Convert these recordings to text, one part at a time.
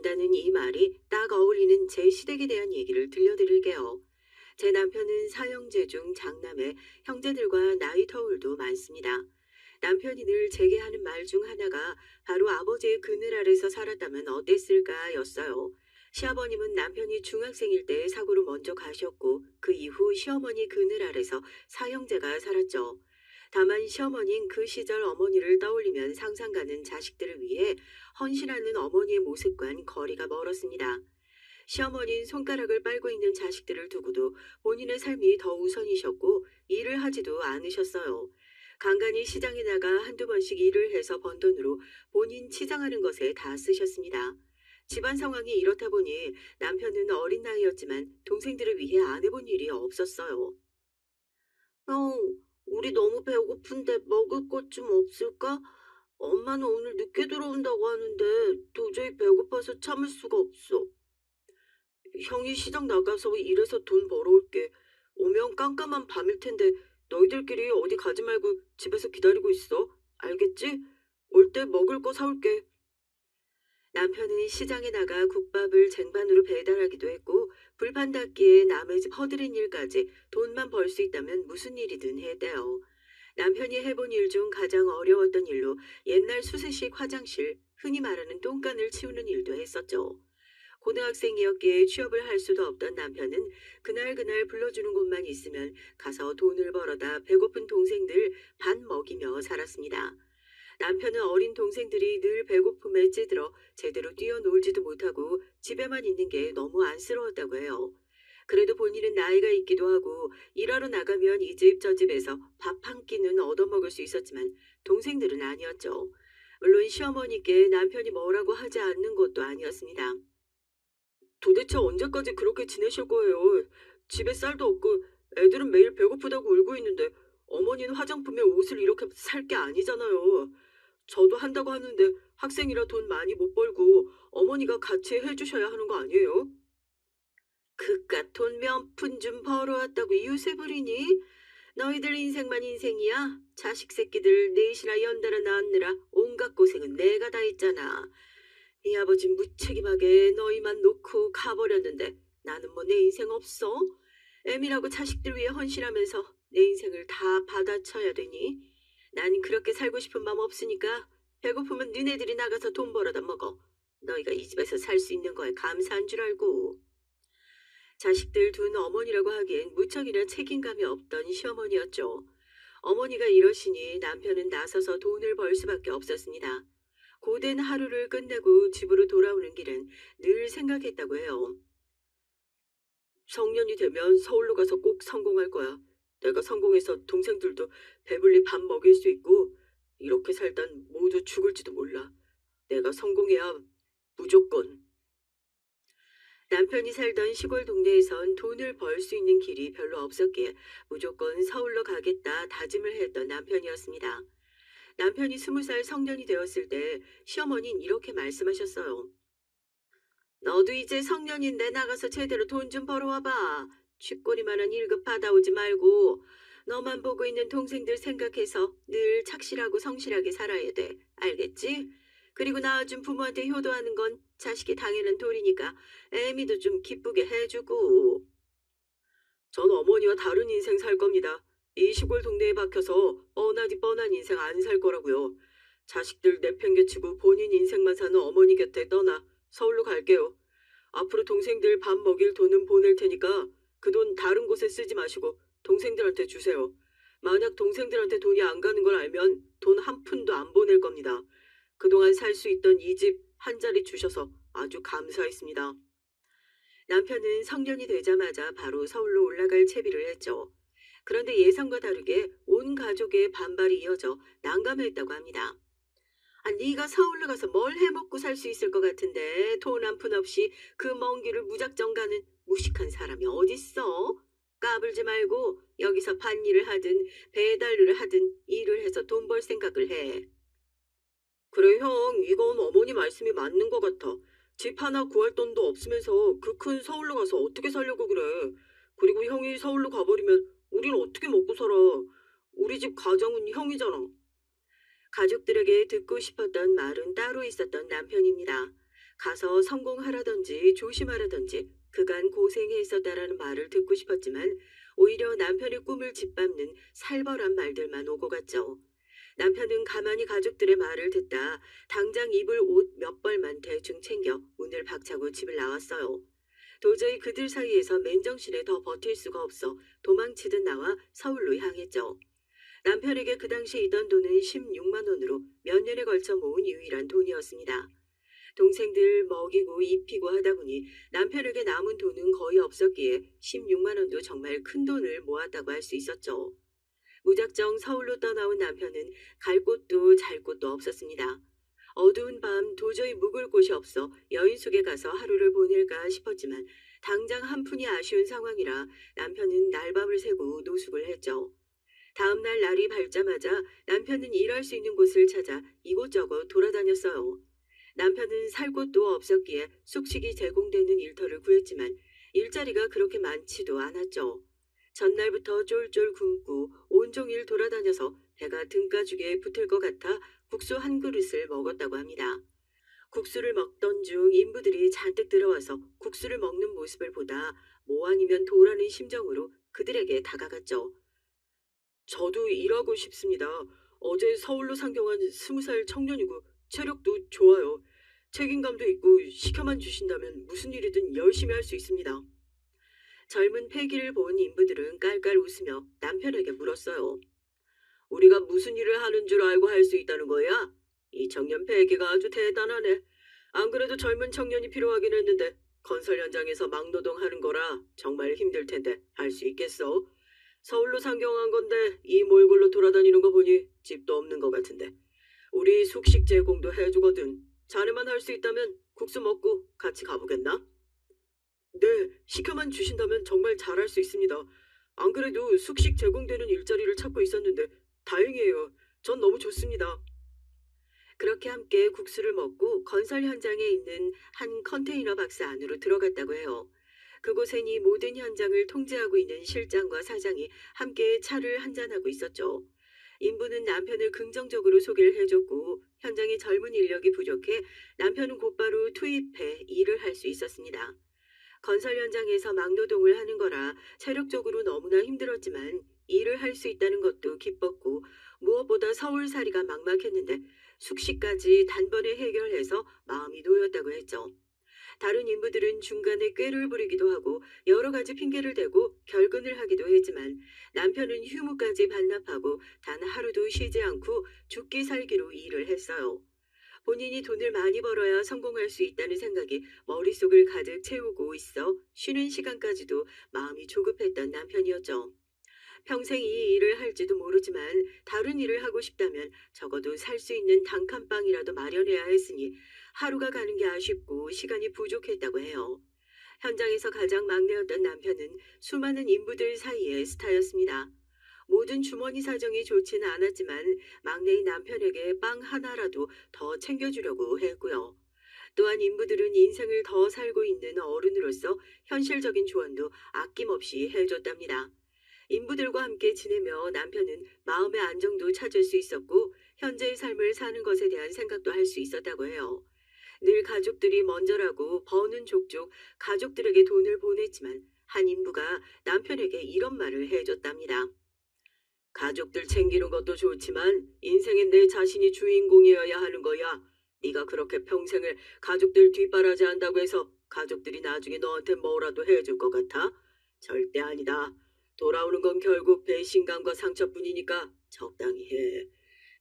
안다는 이 말이 딱 어울리는 제 시댁에 대한 얘기를 들려드릴게요. 제 남편은 사형제 중 장남에 형제들과 나이 터울도 많습니다. 남편이 늘 제게 하는 말 중 하나가 바로 아버지의 그늘 아래서 살았다면 어땠을까 였어요. 시아버님은 남편이 중학생일 때 사고로 먼저 가셨고 그 이후 시어머니 그늘 아래서 사형제가 살았죠. 다만 시어머니는 그 시절 어머니를 떠올리면 상상가는 자식들을 위해 헌신하는 어머니의 모습과는 거리가 멀었습니다. 시어머니는 손가락을 빨고 있는 자식들을 두고도 본인의 삶이 더 우선이셨고 일을 하지도 않으셨어요. 간간히 시장에 나가 한두 번씩 일을 해서 번 돈으로 본인 치장하는 것에 다 쓰셨습니다. 집안 상황이 이렇다 보니 남편은 어린 나이였지만 동생들을 위해 안 해본 일이 없었어요. 형, 우리 너무 배고픈데 먹을 것 좀 없을까? 엄마는 오늘 늦게 들어온다고 하는데 도저히 배고파서 참을 수가 없어. 형이 시장 나가서 일해서 돈 벌어올게. 오면 깜깜한 밤일 텐데 너희들끼리 어디 가지 말고 집에서 기다리고 있어. 알겠지? 올 때 먹을 거 사올게. 남편은 시장에 나가 국밥을 쟁반으로 배달하기도 했고 불판 닦기에 남의 집 허드렛 일까지 돈만 벌 수 있다면 무슨 일이든 했대요. 남편이 해본 일 중 가장 어려웠던 일로 옛날 수세식 화장실, 흔히 말하는 똥간을 치우는 일도 했었죠. 고등학생이었기에 취업을 할 수도 없던 남편은 그날 불러주는 곳만 있으면 가서 돈을 벌어다 배고픈 동생들 반 먹이며 살았습니다. 남편은 어린 동생들이 늘 배고픔에 찌들어 제대로 뛰어놀지도 못하고 집에만 있는 게 너무 안쓰러웠다고 해요. 그래도 본인은 나이가 있기도 하고 일하러 나가면 이 집 저 집에서 밥 한 끼는 얻어먹을 수 있었지만 동생들은 아니었죠. 물론 시어머니께 남편이 뭐라고 하지 않는 것도 아니었습니다. 도대체 언제까지 그렇게 지내실 거예요? 집에 쌀도 없고 애들은 매일 배고프다고 울고 있는데 어머니는 화장품에 옷을 이렇게 살 게 아니잖아요. 저도 한다고 하는데 학생이라 돈 많이 못 벌고 어머니가 같이 해주셔야 하는 거 아니에요? 그깟 돈 몇 푼 좀 벌어왔다고 이웃에 부리니? 너희들 인생만 인생이야? 자식 새끼들 넷이나 연달아 낳느라 온갖 고생은 내가 다 했잖아. 네 아버지 무책임하게 너희만 놓고 가버렸는데 나는 뭐 내 인생 없어? 애미라고 자식들 위해 헌신하면서 내 인생을 다 받아쳐야 되니? 난 그렇게 살고 싶은 마음 없으니까 배고프면 니네들이 나가서 돈 벌어다 먹어. 너희가 이 집에서 살 수 있는 거에 감사한 줄 알고. 자식들 둔 어머니라고 하기엔 무척이나 책임감이 없던 시어머니였죠. 어머니가 이러시니 남편은 나서서 돈을 벌 수밖에 없었습니다. 고된 하루를 끝내고 집으로 돌아오는 길은 늘 생각했다고 해요. 성년이 되면 서울로 가서 꼭 성공할 거야. 내가 성공해서 동생들도 배불리 밥 먹일 수 있고 이렇게 살단 모두 죽을지도 몰라. 내가 성공해야 무조건. 남편이 살던 시골 동네에선 돈을 벌 수 있는 길이 별로 없었기에 무조건 서울로 가겠다 다짐을 했던 남편이었습니다. 남편이 20살 성년이 되었을 때 시어머니는 이렇게 말씀하셨어요. 너도 이제 성년인데 나가서 제대로 돈 좀 벌어와봐. 쥐꼬리만한 1급 받아오지 말고 너만 보고 있는 동생들 생각해서 늘 착실하고 성실하게 살아야 돼. 알겠지? 그리고 낳아준 부모한테 효도하는 건 자식이 당연한 도리니까 애미도 좀 기쁘게 해주고. 전 어머니와 다른 인생 살 겁니다. 이 시골 동네에 박혀서 뻔하디 뻔한 인생 안 살 거라고요. 자식들 내팽개치고 본인 인생만 사는 어머니 곁에 떠나 서울로 갈게요. 앞으로 동생들 밥 먹일 돈은 보낼 테니까 그 돈 다른 곳에 쓰지 마시고 동생들한테 주세요. 만약 동생들한테 돈이 안 가는 걸 알면 돈 한 푼도 안 보낼 겁니다. 그동안 살 수 있던 이 집 한 자리 주셔서 아주 감사했습니다. 남편은 성년이 되자마자 바로 서울로 올라갈 채비를 했죠. 그런데 예상과 다르게 온 가족의 반발이 이어져 난감했다고 합니다. 아, 네가 서울로 가서 뭘 해먹고 살 수 있을 것 같은데 돈 한 푼 없이 그 먼 길을 무작정 가는 무식한 사람이 어딨어? 까불지 말고 여기서 밭일을 하든 배달일을 하든 일을 해서 돈 벌 생각을 해. 그래 형, 이건 어머니 말씀이 맞는 것 같아. 집 하나 구할 돈도 없으면서 그 큰 서울로 가서 어떻게 살려고 그래. 그리고 형이 서울로 가버리면 우린 어떻게 먹고 살아. 우리 집 가정은 형이잖아. 가족들에게 듣고 싶었던 말은 따로 있었던 남편입니다. 가서 성공하라든지 조심하라든지 그간 고생했었다라는 말을 듣고 싶었지만 오히려 남편의 꿈을 짓밟는 살벌한 말들만 오고 갔죠. 남편은 가만히 가족들의 말을 듣다 당장 입을 옷 몇 벌만 대충 챙겨 문을 박차고 집을 나왔어요. 도저히 그들 사이에서 맨정신에 더 버틸 수가 없어 도망치듯 나와 서울로 향했죠. 남편에게 그 당시 있던 돈은 16만 원으로 몇 년에 걸쳐 모은 유일한 돈이었습니다. 동생들 먹이고 입히고 하다 보니 남편에게 남은 돈은 거의 없었기에 16만 원도 정말 큰 돈을 모았다고 할 수 있었죠. 무작정 서울로 떠나온 남편은 갈 곳도 잘 곳도 없었습니다. 어두운 밤 도저히 묵을 곳이 없어 여인숙에 가서 하루를 보낼까 싶었지만 당장 한 푼이 아쉬운 상황이라 남편은 날밤을 새고 노숙을 했죠. 다음 날 날이 밝자마자 남편은 일할 수 있는 곳을 찾아 이곳저곳 돌아다녔어요. 남편은 살 곳도 없었기에 숙식이 제공되는 일터를 구했지만 일자리가 그렇게 많지도 않았죠. 전날부터 쫄쫄 굶고 온종일 돌아다녀서 배가 등가죽에 붙을 것 같아 국수 한 그릇을 먹었다고 합니다. 국수를 먹던 중 인부들이 잔뜩 들어와서 국수를 먹는 모습을 보다 뭐 아니면 도라는 심정으로 그들에게 다가갔죠. 저도 일하고 싶습니다. 어제 서울로 상경한 20살 청년이고 체력도 좋아요. 책임감도 있고 시켜만 주신다면 무슨 일이든 열심히 할 수 있습니다. 젊은 패기를 본 인부들은 깔깔 웃으며 남편에게 물었어요. 우리가 무슨 일을 하는 줄 알고 할 수 있다는 거야? 이 청년 패기가 아주 대단하네. 안 그래도 젊은 청년이 필요하긴 했는데 건설 현장에서 막노동하는 거라 정말 힘들 텐데 할 수 있겠어? 서울로 상경한 건데 이 몰골로 돌아다니는 거 보니 집도 없는 것 같은데. 우리 숙식 제공도 해주거든. 자네만 할 수 있다면 국수 먹고 같이 가보겠나? 네, 시켜만 주신다면 정말 잘할 수 있습니다. 안 그래도 숙식 제공되는 일자리를 찾고 있었는데 다행이에요. 전 너무 좋습니다. 그렇게 함께 국수를 먹고 건설 현장에 있는 한 컨테이너 박스 안으로 들어갔다고 해요. 그곳엔 이 모든 현장을 통제하고 있는 실장과 사장이 함께 차를 한잔하고 있었죠. 인부는 남편을 긍정적으로 소개를 해줬고 현장에 젊은 인력이 부족해 남편은 곧바로 투입해 일을 할 수 있었습니다. 건설 현장에서 막노동을 하는 거라 체력적으로 너무나 힘들었지만 일을 할 수 있다는 것도 기뻤고 무엇보다 서울살이가 막막했는데 숙식까지 단번에 해결해서 마음이 놓였다고 했죠. 다른 인부들은 중간에 꾀를 부리기도 하고 여러 가지 핑계를 대고 결근을 하기도 했지만 남편은 휴무까지 반납하고 단 하루도 쉬지 않고 죽기 살기로 일을 했어요. 본인이 돈을 많이 벌어야 성공할 수 있다는 생각이 머릿속을 가득 채우고 있어 쉬는 시간까지도 마음이 조급했던 남편이었죠. 평생 이 일을 할지도 모르지만 다른 일을 하고 싶다면 적어도 살 수 있는 단칸방이라도 마련해야 했으니 하루가 가는 게 아쉽고 시간이 부족했다고 해요. 현장에서 가장 막내였던 남편은 수많은 인부들 사이의 스타였습니다. 모든 주머니 사정이 좋지는 않았지만 막내인 남편에게 빵 하나라도 더 챙겨주려고 했고요. 또한 인부들은 인생을 더 살고 있는 어른으로서 현실적인 조언도 아낌없이 해줬답니다. 인부들과 함께 지내며 남편은 마음의 안정도 찾을 수 있었고 현재의 삶을 사는 것에 대한 생각도 할 수 있었다고 해요. 늘 가족들이 먼저라고 버는 족족 가족들에게 돈을 보냈지만 한 인부가 남편에게 이런 말을 해줬답니다. 가족들 챙기는 것도 좋지만 인생엔 내 자신이 주인공이어야 하는 거야. 네가 그렇게 평생을 가족들 뒷바라지 한다고 해서 가족들이 나중에 너한테 뭐라도 해줄 것 같아? 절대 아니다. 돌아오는 건 결국 배신감과 상처뿐이니까 적당히 해.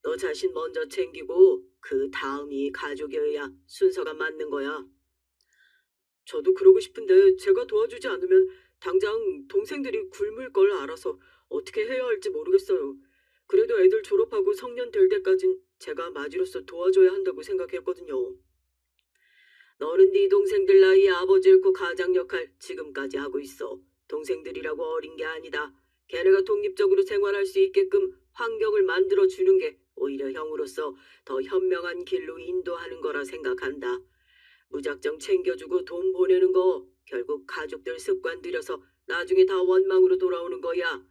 너 자신 먼저 챙기고 그 다음이 가족이어야 순서가 맞는 거야. 저도 그러고 싶은데 제가 도와주지 않으면 당장 동생들이 굶을 걸 알아서 어떻게 해야 할지 모르겠어요. 그래도 애들 졸업하고 성년 될 때까진 제가 마지로서 도와줘야 한다고 생각했거든요. 너는 네 동생들 나이에 아버지 잃고 가장 역할 지금까지 하고 있어. 동생들이라고 어린 게 아니다. 걔네가 독립적으로 생활할 수 있게끔 환경을 만들어 주는 게 오히려 형으로서 더 현명한 길로 인도하는 거라 생각한다. 무작정 챙겨주고 돈 보내는 거 결국 가족들 습관 들여서 나중에 다 원망으로 돌아오는 거야.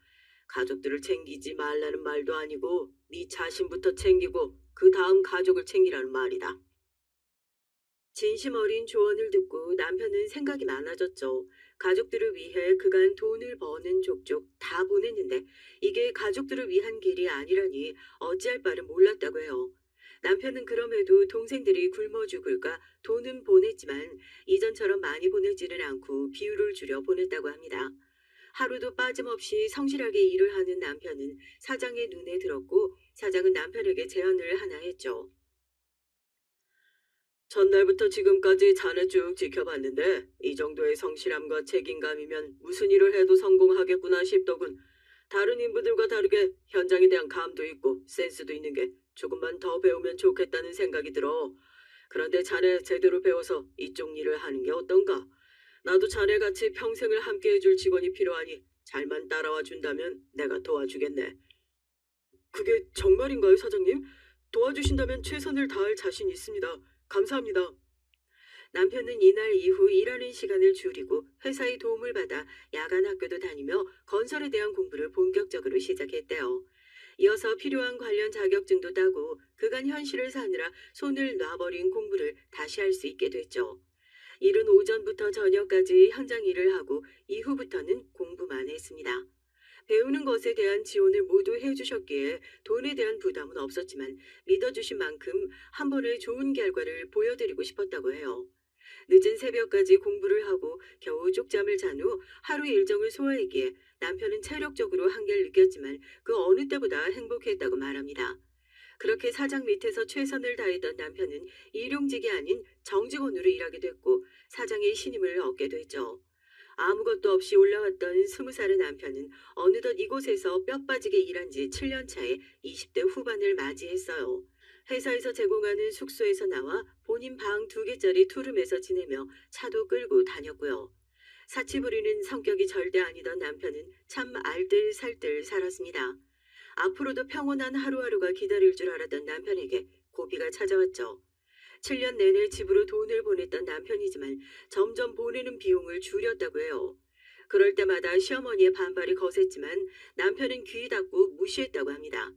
가족들을 챙기지 말라는 말도 아니고 네 자신부터 챙기고 그 다음 가족을 챙기라는 말이다. 진심 어린 조언을 듣고 남편은 생각이 많아졌죠. 가족들을 위해 그간 돈을 버는 족족 다 보냈는데 이게 가족들을 위한 길이 아니라니 어찌할 바를 몰랐다고 해요. 남편은 그럼에도 동생들이 굶어 죽을까 돈은 보냈지만 이전처럼 많이 보내지는 않고 비율을 줄여 보냈다고 합니다. 하루도 빠짐없이 성실하게 일을 하는 남편은 사장의 눈에 들었고 사장은 남편에게 제안을 하나 했죠. 전날부터 지금까지 자네 쭉 지켜봤는데 이 정도의 성실함과 책임감이면 무슨 일을 해도 성공하겠구나 싶더군. 다른 인부들과 다르게 현장에 대한 감도 있고 센스도 있는 게 조금만 더 배우면 좋겠다는 생각이 들어. 그런데 자네 제대로 배워서 이쪽 일을 하는 게 어떤가? 나도 자네같이 평생을 함께 해줄 직원이 필요하니 잘만 따라와 준다면 내가 도와주겠네. 그게 정말인가요, 사장님? 도와주신다면 최선을 다할 자신 있습니다. 감사합니다. 남편은 이날 이후 일하는 시간을 줄이고 회사의 도움을 받아 야간 학교도 다니며 건설에 대한 공부를 본격적으로 시작했대요. 이어서 필요한 관련 자격증도 따고 그간 현실을 사느라 손을 놔버린 공부를 다시 할 수 있게 됐죠. 이른 오전부터 저녁까지 현장 일을 하고 이후부터는 공부만 했습니다. 배우는 것에 대한 지원을 모두 해주셨기에 돈에 대한 부담은 없었지만 믿어주신 만큼 한 번에 좋은 결과를 보여드리고 싶었다고 해요. 늦은 새벽까지 공부를 하고 겨우 쪽잠을 잔 후 하루 일정을 소화했기에 남편은 체력적으로 한계를 느꼈지만 그 어느 때보다 행복했다고 말합니다. 그렇게 사장 밑에서 최선을 다했던 남편은 일용직이 아닌 정직원으로 일하게 됐고 사장의 신임을 얻게 됐죠. 아무것도 없이 올라왔던 20살의 남편은 어느덧 이곳에서 뼈 빠지게 일한 지 7년 차에 20대 후반을 맞이했어요. 회사에서 제공하는 숙소에서 나와 본인 방 2개짜리 투룸에서 지내며 차도 끌고 다녔고요. 사치 부리는 성격이 절대 아니던 남편은 참 알뜰살뜰 살았습니다. 앞으로도 평온한 하루하루가 기다릴 줄 알았던 남편에게 고비가 찾아왔죠. 7년 내내 집으로 돈을 보냈던 남편이지만 점점 보내는 비용을 줄였다고 해요. 그럴 때마다 시어머니의 반발이 거셌지만 남편은 귀 닫고 무시했다고 합니다.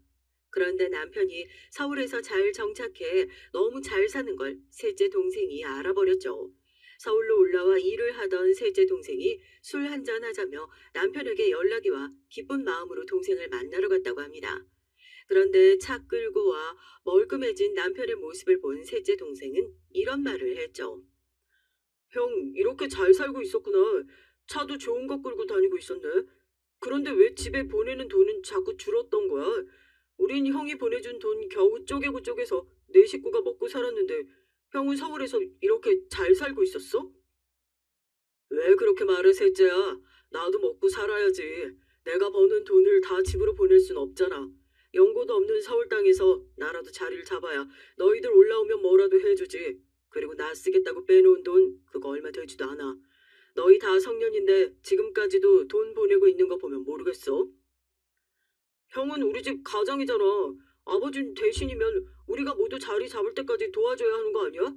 그런데 남편이 서울에서 잘 정착해 너무 잘 사는 걸 셋째 동생이 알아버렸죠. 서울로 올라와 일을 하던 셋째 동생이 술 한잔 하자며 남편에게 연락이 와 기쁜 마음으로 동생을 만나러 갔다고 합니다. 그런데 차 끌고 와 멀끔해진 남편의 모습을 본 셋째 동생은 이런 말을 했죠. 형, 이렇게 잘 살고 있었구나. 차도 좋은 거 끌고 다니고 있었네. 그런데 왜 집에 보내는 돈은 자꾸 줄었던 거야? 우린 형이 보내준 돈 겨우 쪼개고 쪼개서 내 식구가 먹고 살았는데 형은 서울에서 이렇게 잘 살고 있었어? 왜 그렇게 말해, 셋째야? 나도 먹고 살아야지. 내가 버는 돈을 다 집으로 보낼 순 없잖아. 연고도 없는 서울 땅에서 나라도 자리를 잡아야 너희들 올라오면 뭐라도 해주지. 그리고 나 쓰겠다고 빼놓은 돈 그거 얼마 되지도 않아. 너희 다 성년인데 지금까지도 돈 보내고 있는 거 보면 모르겠어? 형은 우리 집 가장이잖아. 아버지 대신이면 우리가 모두 자리 잡을 때까지 도와줘야 하는 거 아니야?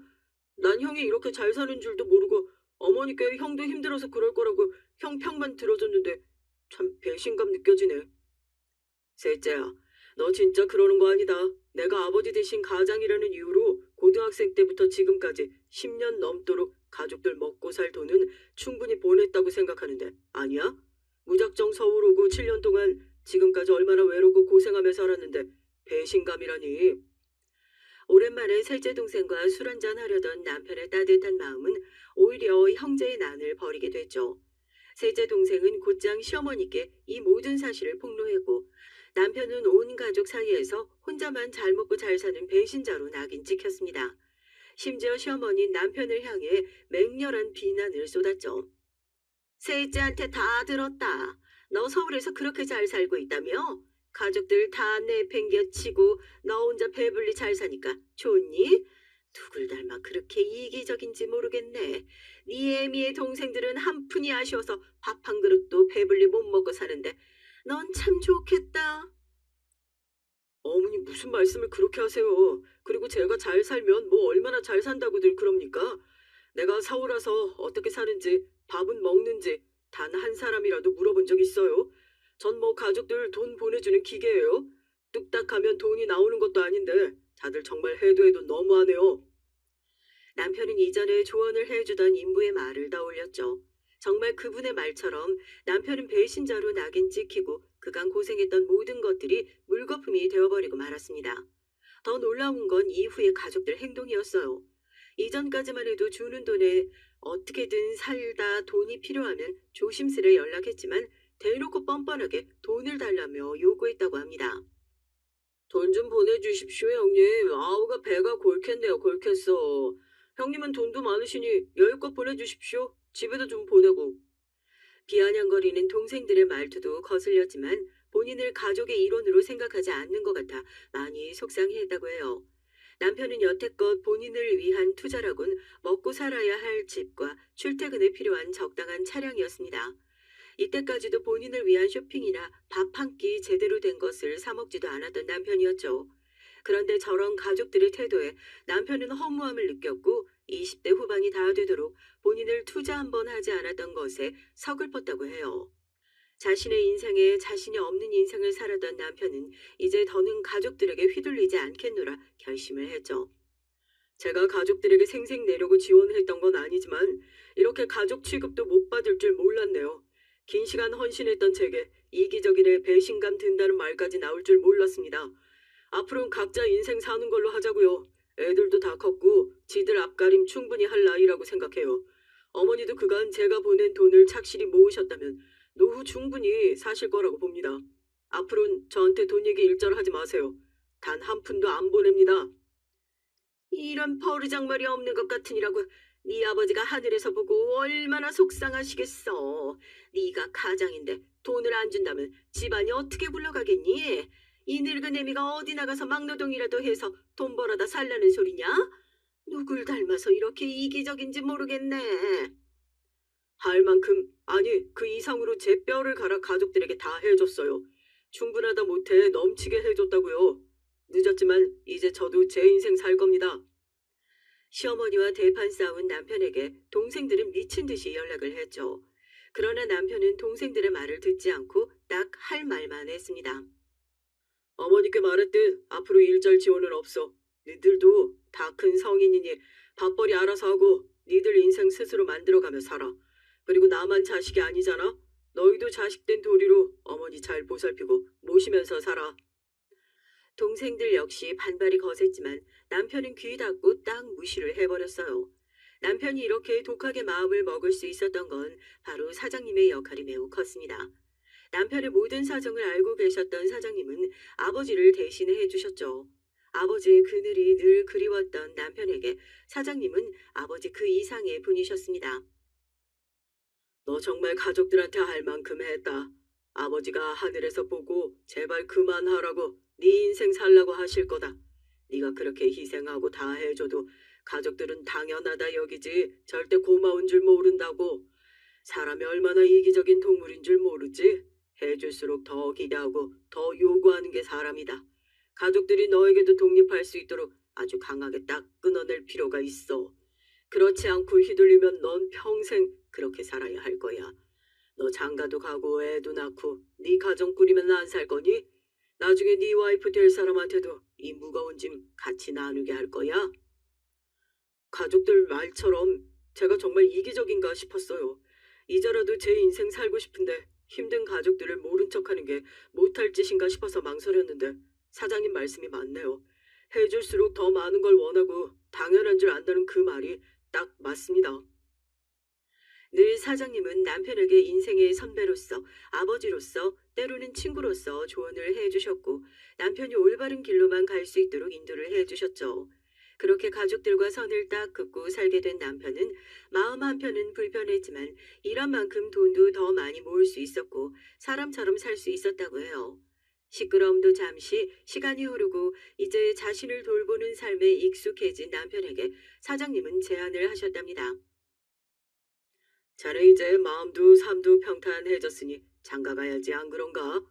난 형이 이렇게 잘 사는 줄도 모르고 어머니께 형도 힘들어서 그럴 거라고 형 편만 들어줬는데 참 배신감 느껴지네. 셋째야, 너 진짜 그러는 거 아니다. 내가 아버지 대신 가장이라는 이유로 고등학생 때부터 지금까지 10년 넘도록 가족들 먹고 살 돈은 충분히 보냈다고 생각하는데 아니야? 무작정 서울 오고 7년 동안 지금까지 얼마나 외롭고 고생하며 살았는데 배신감이라니. 오랜만에 셋째 동생과 술 한잔 하려던 남편의 따뜻한 마음은 오히려 형제의 난을 벌이게 됐죠. 셋째 동생은 곧장 시어머니께 이 모든 사실을 폭로했고 남편은 온 가족 사이에서 혼자만 잘 먹고 잘 사는 배신자로 낙인 찍혔습니다. 심지어 시어머니 남편을 향해 맹렬한 비난을 쏟았죠. 셋째한테 다 들었다. 너 서울에서 그렇게 잘 살고 있다며? 가족들 다 내팽개치고 너 혼자 배불리 잘 사니까 좋니? 누굴 닮아 그렇게 이기적인지 모르겠네. 네 애미의 동생들은 한 푼이 아쉬워서 밥 한 그릇도 배불리 못 먹고 사는데 넌 참 좋겠다. 어머니 무슨 말씀을 그렇게 하세요. 그리고 제가 잘 살면 뭐 얼마나 잘 산다고들 그럽니까? 내가 서울 와서 어떻게 사는지 밥은 먹는지 단 한 사람이라도 물어본 적 있어요? 전 뭐 가족들 돈 보내주는 기계예요? 뚝딱 하면 돈이 나오는 것도 아닌데 다들 정말 해도 해도 너무하네요. 남편은 이전에 조언을 해주던 인부의 말을 떠올렸죠. 정말 그분의 말처럼 남편은 배신자로 낙인 찍히고 그간 고생했던 모든 것들이 물거품이 되어버리고 말았습니다. 더 놀라운 건 이후의 가족들 행동이었어요. 이전까지만 해도 주는 돈에 어떻게든 살다 돈이 필요하면 조심스레 연락했지만 대놓고 뻔뻔하게 돈을 달라며 요구했다고 합니다. 돈 좀 보내주십시오, 형님. 아우가 배가 골겠네요, 골겠어. 형님은 돈도 많으시니 여유껏 보내주십시오. 집에도 좀 보내고. 비아냥거리는 동생들의 말투도 거슬렸지만 본인을 가족의 일원으로 생각하지 않는 것 같아 많이 속상해했다고 해요. 남편은 여태껏 본인을 위한 투자라곤 먹고 살아야 할 집과 출퇴근에 필요한 적당한 차량이었습니다. 이때까지도 본인을 위한 쇼핑이나 밥 한 끼 제대로 된 것을 사 먹지도 않았던 남편이었죠. 그런데 저런 가족들의 태도에 남편은 허무함을 느꼈고 20대 후반이 다 되도록 본인을 투자 한 번 하지 않았던 것에 서글펐다고 해요. 자신의 인생에 자신이 없는 인생을 살았던 남편은 이제 더는 가족들에게 휘둘리지 않겠노라 결심을 했죠. 제가 가족들에게 생색 내려고 지원을 했던 건 아니지만 이렇게 가족 취급도 못 받을 줄 몰랐네요. 긴 시간 헌신했던 제게 이기적이래 배신감 든다는 말까지 나올 줄 몰랐습니다. 앞으로는 각자 인생 사는 걸로 하자고요. 애들도 다 컸고 지들 앞가림 충분히 할 나이라고 생각해요. 어머니도 그간 제가 보낸 돈을 착실히 모으셨다면 노후 충분히 사실 거라고 봅니다. 앞으로는 저한테 돈 얘기 일절 하지 마세요. 단 한 푼도 안 보냅니다. 이런 버르장머리 없는 것 같으니라고 네 아버지가 하늘에서 보고 얼마나 속상하시겠어. 네가 가장인데 돈을 안 준다면 집안이 어떻게 굴러가겠니? 이 늙은 애미가 어디 나가서 막노동이라도 해서 돈 벌어다 살라는 소리냐? 누굴 닮아서 이렇게 이기적인지 모르겠네. 할 만큼 아니 그 이상으로 제 뼈를 갈아 가족들에게 다 해줬어요. 충분하다 못해 넘치게 해줬다고요. 늦었지만 이제 저도 제 인생 살 겁니다. 시어머니와 대판 싸운 남편에게 동생들은 미친 듯이 연락을 했죠. 그러나 남편은 동생들의 말을 듣지 않고 딱 할 말만 했습니다. 어머니께 말했듯 앞으로 일절 지원은 없어. 니들도 다 큰 성인이니 밥벌이 알아서 하고 니들 인생 스스로 만들어가며 살아. 그리고 나만 자식이 아니잖아. 너희도 자식된 도리로 어머니 잘 보살피고 모시면서 살아. 동생들 역시 반발이 거셌지만 남편은 귀 닫고 딱 무시를 해버렸어요. 남편이 이렇게 독하게 마음을 먹을 수 있었던 건 바로 사장님의 역할이 매우 컸습니다. 남편의 모든 사정을 알고 계셨던 사장님은 아버지를 대신해 해주셨죠. 아버지의 그늘이 늘 그리웠던 남편에게 사장님은 아버지 그 이상의 분이셨습니다. 너 정말 가족들한테 할 만큼 했다. 아버지가 하늘에서 보고 제발 그만하라고 네 인생 살라고 하실 거다. 네가 그렇게 희생하고 다 해줘도 가족들은 당연하다 여기지 절대 고마운 줄 모른다고. 사람이 얼마나 이기적인 동물인 줄 모르지. 해줄수록 더 기대하고 더 요구하는 게 사람이다. 가족들이 너에게도 독립할 수 있도록 아주 강하게 딱 끊어낼 필요가 있어. 그렇지 않고 휘둘리면 넌 평생 그렇게 살아야 할 거야. 너 장가도 가고 애도 낳고 네 가정 꾸리면 안 살 거니? 나중에 네 와이프 될 사람한테도 이 무거운 짐 같이 나누게 할 거야. 가족들 말처럼 제가 정말 이기적인가 싶었어요. 이제라도 제 인생 살고 싶은데 힘든 가족들을 모른 척하는 게 못할 짓인가 싶어서 망설였는데 사장님 말씀이 맞네요. 해줄수록 더 많은 걸 원하고 당연한 줄 안다는 그 말이 딱 맞습니다. 늘 사장님은 남편에게 인생의 선배로서 아버지로서 때로는 친구로서 조언을 해주셨고 남편이 올바른 길로만 갈 수 있도록 인도를 해주셨죠. 그렇게 가족들과 선을 딱 긋고 살게 된 남편은 마음 한편은 불편했지만 일한 만큼 돈도 더 많이 모을 수 있었고 사람처럼 살 수 있었다고 해요. 시끄러움도 잠시 시간이 흐르고 이제 자신을 돌보는 삶에 익숙해진 남편에게 사장님은 제안을 하셨답니다. 자네 이제 마음도 삶도 평탄해졌으니 장가 가야지 안 그런가?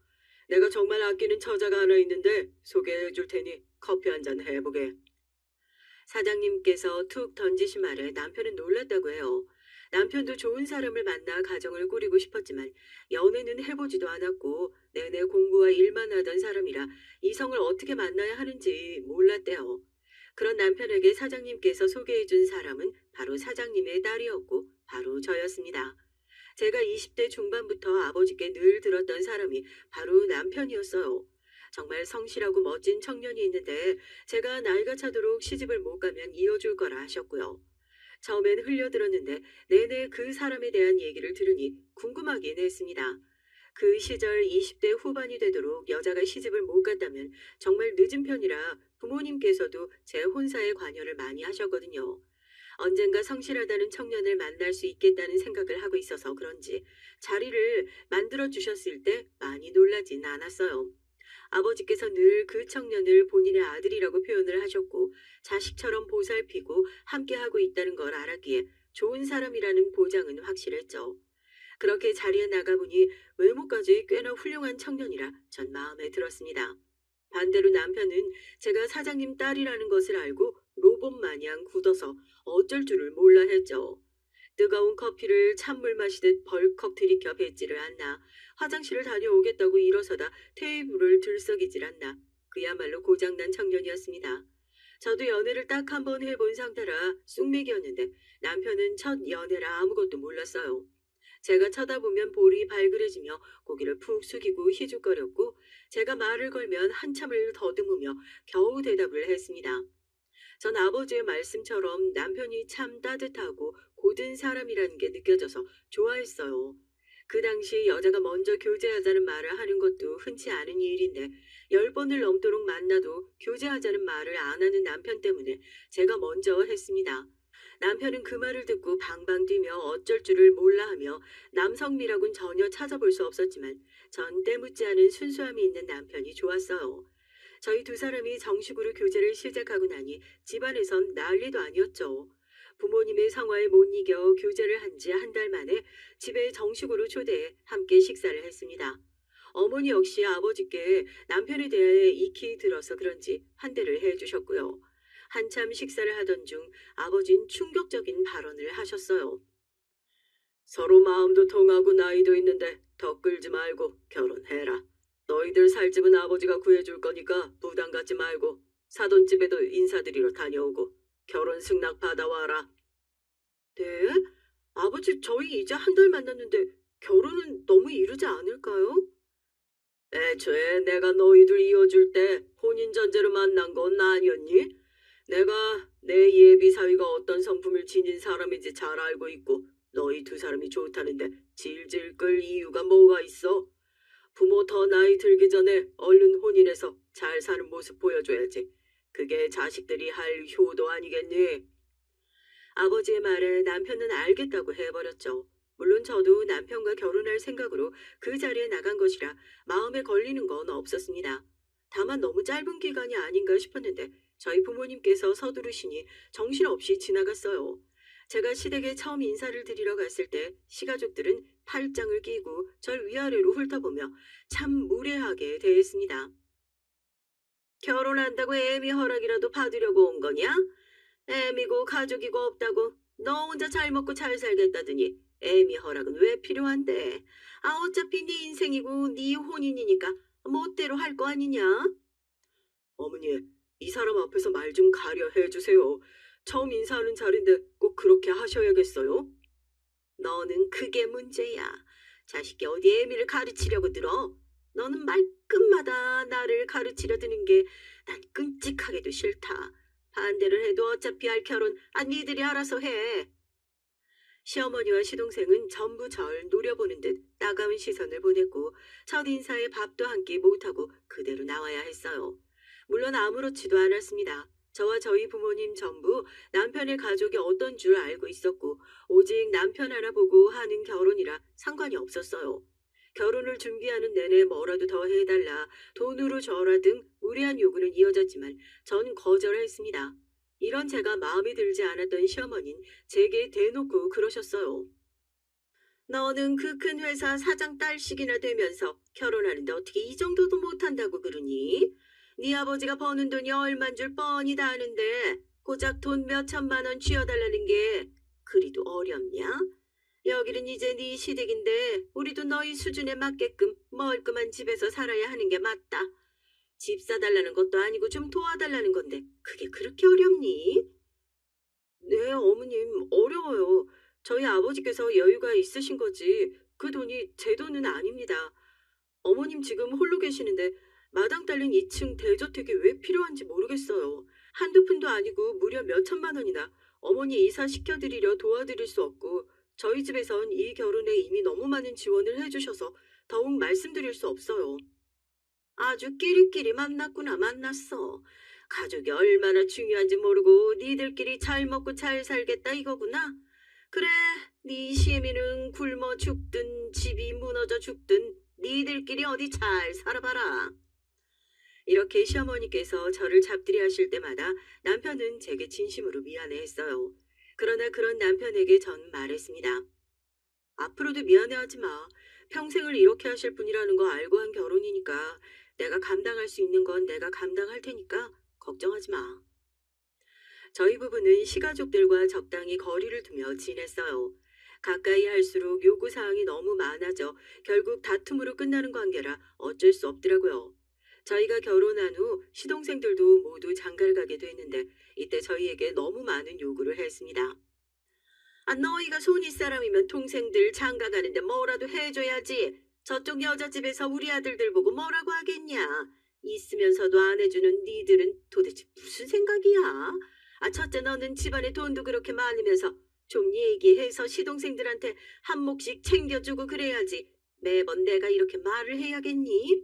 내가 정말 아끼는 처자가 하나 있는데 소개해 줄 테니 커피 한 잔 해보게. 사장님께서 툭 던지신 말에 남편은 놀랐다고 해요. 남편도 좋은 사람을 만나 가정을 꾸리고 싶었지만 연애는 해보지도 않았고 내내 공부와 일만 하던 사람이라 이성을 어떻게 만나야 하는지 몰랐대요. 그런 남편에게 사장님께서 소개해준 사람은 바로 사장님의 딸이었고 바로 저였습니다. 제가 20대 중반부터 아버지께 늘 들었던 사람이 바로 남편이었어요. 정말 성실하고 멋진 청년이 있는데 제가 나이가 차도록 시집을 못 가면 이어줄 거라 하셨고요. 처음엔 흘려들었는데 내내 그 사람에 대한 얘기를 들으니 궁금하긴 했습니다. 그 시절 20대 후반이 되도록 여자가 시집을 못 갔다면 정말 늦은 편이라 부모님께서도 제 혼사에 관여를 많이 하셨거든요. 언젠가 성실하다는 청년을 만날 수 있겠다는 생각을 하고 있어서 그런지 자리를 만들어 주셨을 때 많이 놀라진 않았어요. 아버지께서 늘 그 청년을 본인의 아들이라고 표현을 하셨고 자식처럼 보살피고 함께하고 있다는 걸 알았기에 좋은 사람이라는 보장은 확실했죠. 그렇게 자리에 나가보니 외모까지 꽤나 훌륭한 청년이라 전 마음에 들었습니다. 반대로 남편은 제가 사장님 딸이라는 것을 알고 로봇 마냥 굳어서 어쩔 줄을 몰라 했죠. 뜨거운 커피를 찬물 마시듯 벌컥 들이켜 뱉지를 않나, 화장실을 다녀오겠다고 일어서다 테이블을 들썩이질 않나, 그야말로 고장난 청년이었습니다. 저도 연애를 딱 한 번 해본 상태라 쑥맥이었는데 남편은 첫 연애라 아무것도 몰랐어요. 제가 쳐다보면 볼이 발그레지며 고개를 푹 숙이고 희죽거렸고 제가 말을 걸면 한참을 더듬으며 겨우 대답을 했습니다. 전 아버지의 말씀처럼 남편이 참 따뜻하고 고든 사람이라는 게 느껴져서 좋아했어요. 그 당시 여자가 먼저 교제하자는 말을 하는 것도 흔치 않은 일인데 10번을 넘도록 만나도 교제하자는 말을 안 하는 남편 때문에 제가 먼저 했습니다. 남편은 그 말을 듣고 방방 뛰며 어쩔 줄을 몰라 하며 남성미라곤 전혀 찾아볼 수 없었지만 전 때묻지 않은 순수함이 있는 남편이 좋았어요. 저희 두 사람이 정식으로 교제를 시작하고 나니 집안에선 난리도 아니었죠. 부모님의 성화에 못 이겨 교제를 한 지 한 달 만에 집에 정식으로 초대해 함께 식사를 했습니다. 어머니 역시 아버지께 남편에 대해 익히 들어서 그런지 환대를 해주셨고요. 한참 식사를 하던 중 아버진 충격적인 발언을 하셨어요. 서로 마음도 통하고 나이도 있는데 더 끌지 말고 결혼해라. 너희들 살 집은 아버지가 구해줄 거니까 부담 갖지 말고 사돈 집에도 인사드리러 다녀오고 결혼 승낙 받아와라. 네? 아버지 저희 이제 한 달 만났는데 결혼은 너무 이르지 않을까요? 애초에 내가 너희들 이어줄 때 혼인 전제로 만난 건 아니었니? 내가 내 예비 사위가 어떤 성품을 지닌 사람인지 잘 알고 있고 너희 두 사람이 좋다는데 질질 끌 이유가 뭐가 있어? 부모 더 나이 들기 전에 얼른 혼인해서 잘 사는 모습 보여줘야지. 그게 자식들이 할 효도 아니겠니? 아버지의 말에 남편은 알겠다고 해버렸죠. 물론 저도 남편과 결혼할 생각으로 그 자리에 나간 것이라 마음에 걸리는 건 없었습니다. 다만 너무 짧은 기간이 아닌가 싶었는데 저희 부모님께서 서두르시니 정신없이 지나갔어요. 제가 시댁에 처음 인사를 드리러 갔을 때 시가족들은 팔짱을 끼고 절 위아래로 훑어보며 참 무례하게 대했습니다. 결혼한다고 애미 허락이라도 받으려고 온 거냐? 애미고 가족이고 없다고 너 혼자 잘 먹고 잘 살겠다더니 애미 허락은 왜 필요한데? 아 어차피 네 인생이고 네 혼인이니까 멋대로 할 거 아니냐? 어머니, 이 사람 앞에서 말 좀 가려 해주세요. 처음 인사하는 자리인데 꼭 그렇게 하셔야겠어요? 너는 그게 문제야. 자식이 어디 애미를 가르치려고 들어? 너는 말끝마다 나를 가르치려 드는 게 난 끔찍하게도 싫다. 반대를 해도 어차피 할 결혼 니들이 알아서 해. 시어머니와 시동생은 전부 절 노려보는 듯 따가운 시선을 보냈고 첫 인사에 밥도 한 끼 못하고 그대로 나와야 했어요. 물론 아무렇지도 않았습니다. 저와 저희 부모님 전부 남편의 가족이 어떤 줄 알고 있었고 오직 남편 하나 보고 하는 결혼이라 상관이 없었어요. 결혼을 준비하는 내내 뭐라도 더 해달라, 돈으로 줘라 등 무리한 요구는 이어졌지만 전 거절했습니다. 이런 제가 마음에 들지 않았던 시어머니는 제게 대놓고 그러셨어요. 너는 그 큰 회사 사장 딸씩이나 되면서 결혼하는데 어떻게 이 정도도 못한다고 그러니? 네 아버지가 버는 돈이 얼만 줄 뻔히 다 아는데 고작 돈 몇 천만 원 쥐어달라는 게 그리도 어렵냐? 여기는 이제 네 시댁인데 우리도 너희 수준에 맞게끔 멀끔한 집에서 살아야 하는 게 맞다. 집 사달라는 것도 아니고 좀 도와달라는 건데 그게 그렇게 어렵니? 네, 어머님, 어려워요. 저희 아버지께서 여유가 있으신 거지. 그 돈이 제 돈은 아닙니다. 어머님 지금 홀로 계시는데 마당 딸린 2층 대저택이 왜 필요한지 모르겠어요. 한두 푼도 아니고 무려 몇 천만 원이나 어머니 이사 시켜드리려 도와드릴 수 없고 저희 집에선 이 결혼에 이미 너무 많은 지원을 해주셔서 더욱 말씀드릴 수 없어요. 아주 끼리끼리 만났구나 만났어. 가족이 얼마나 중요한지 모르고 니들끼리 잘 먹고 잘 살겠다 이거구나. 그래, 네 시애미는 굶어 죽든 집이 무너져 죽든 니들끼리 어디 잘 살아봐라. 이렇게 시어머니께서 저를 잡들이 하실 때마다 남편은 제게 진심으로 미안해했어요. 그러나 그런 남편에게 전 말했습니다. 앞으로도 미안해하지 마. 평생을 이렇게 하실 분이라는 거 알고 한 결혼이니까 내가 감당할 수 있는 건 내가 감당할 테니까 걱정하지 마. 저희 부부는 시가족들과 적당히 거리를 두며 지냈어요. 가까이 할수록 요구사항이 너무 많아져 결국 다툼으로 끝나는 관계라 어쩔 수 없더라고요. 저희가 결혼한 후 시동생들도 모두 장가를 가게 됐는데 이때 저희에게 너무 많은 요구를 했습니다. 아, 너희가 손윗 사람이면 동생들 장가 가는데 뭐라도 해줘야지. 저쪽 여자집에서 우리 아들들 보고 뭐라고 하겠냐. 있으면서도 안 해주는 니들은 도대체 무슨 생각이야? 아, 첫째 너는 집안에 돈도 그렇게 많으면서 좀 얘기해서 시동생들한테 한 몫씩 챙겨주고 그래야지. 매번 내가 이렇게 말을 해야겠니?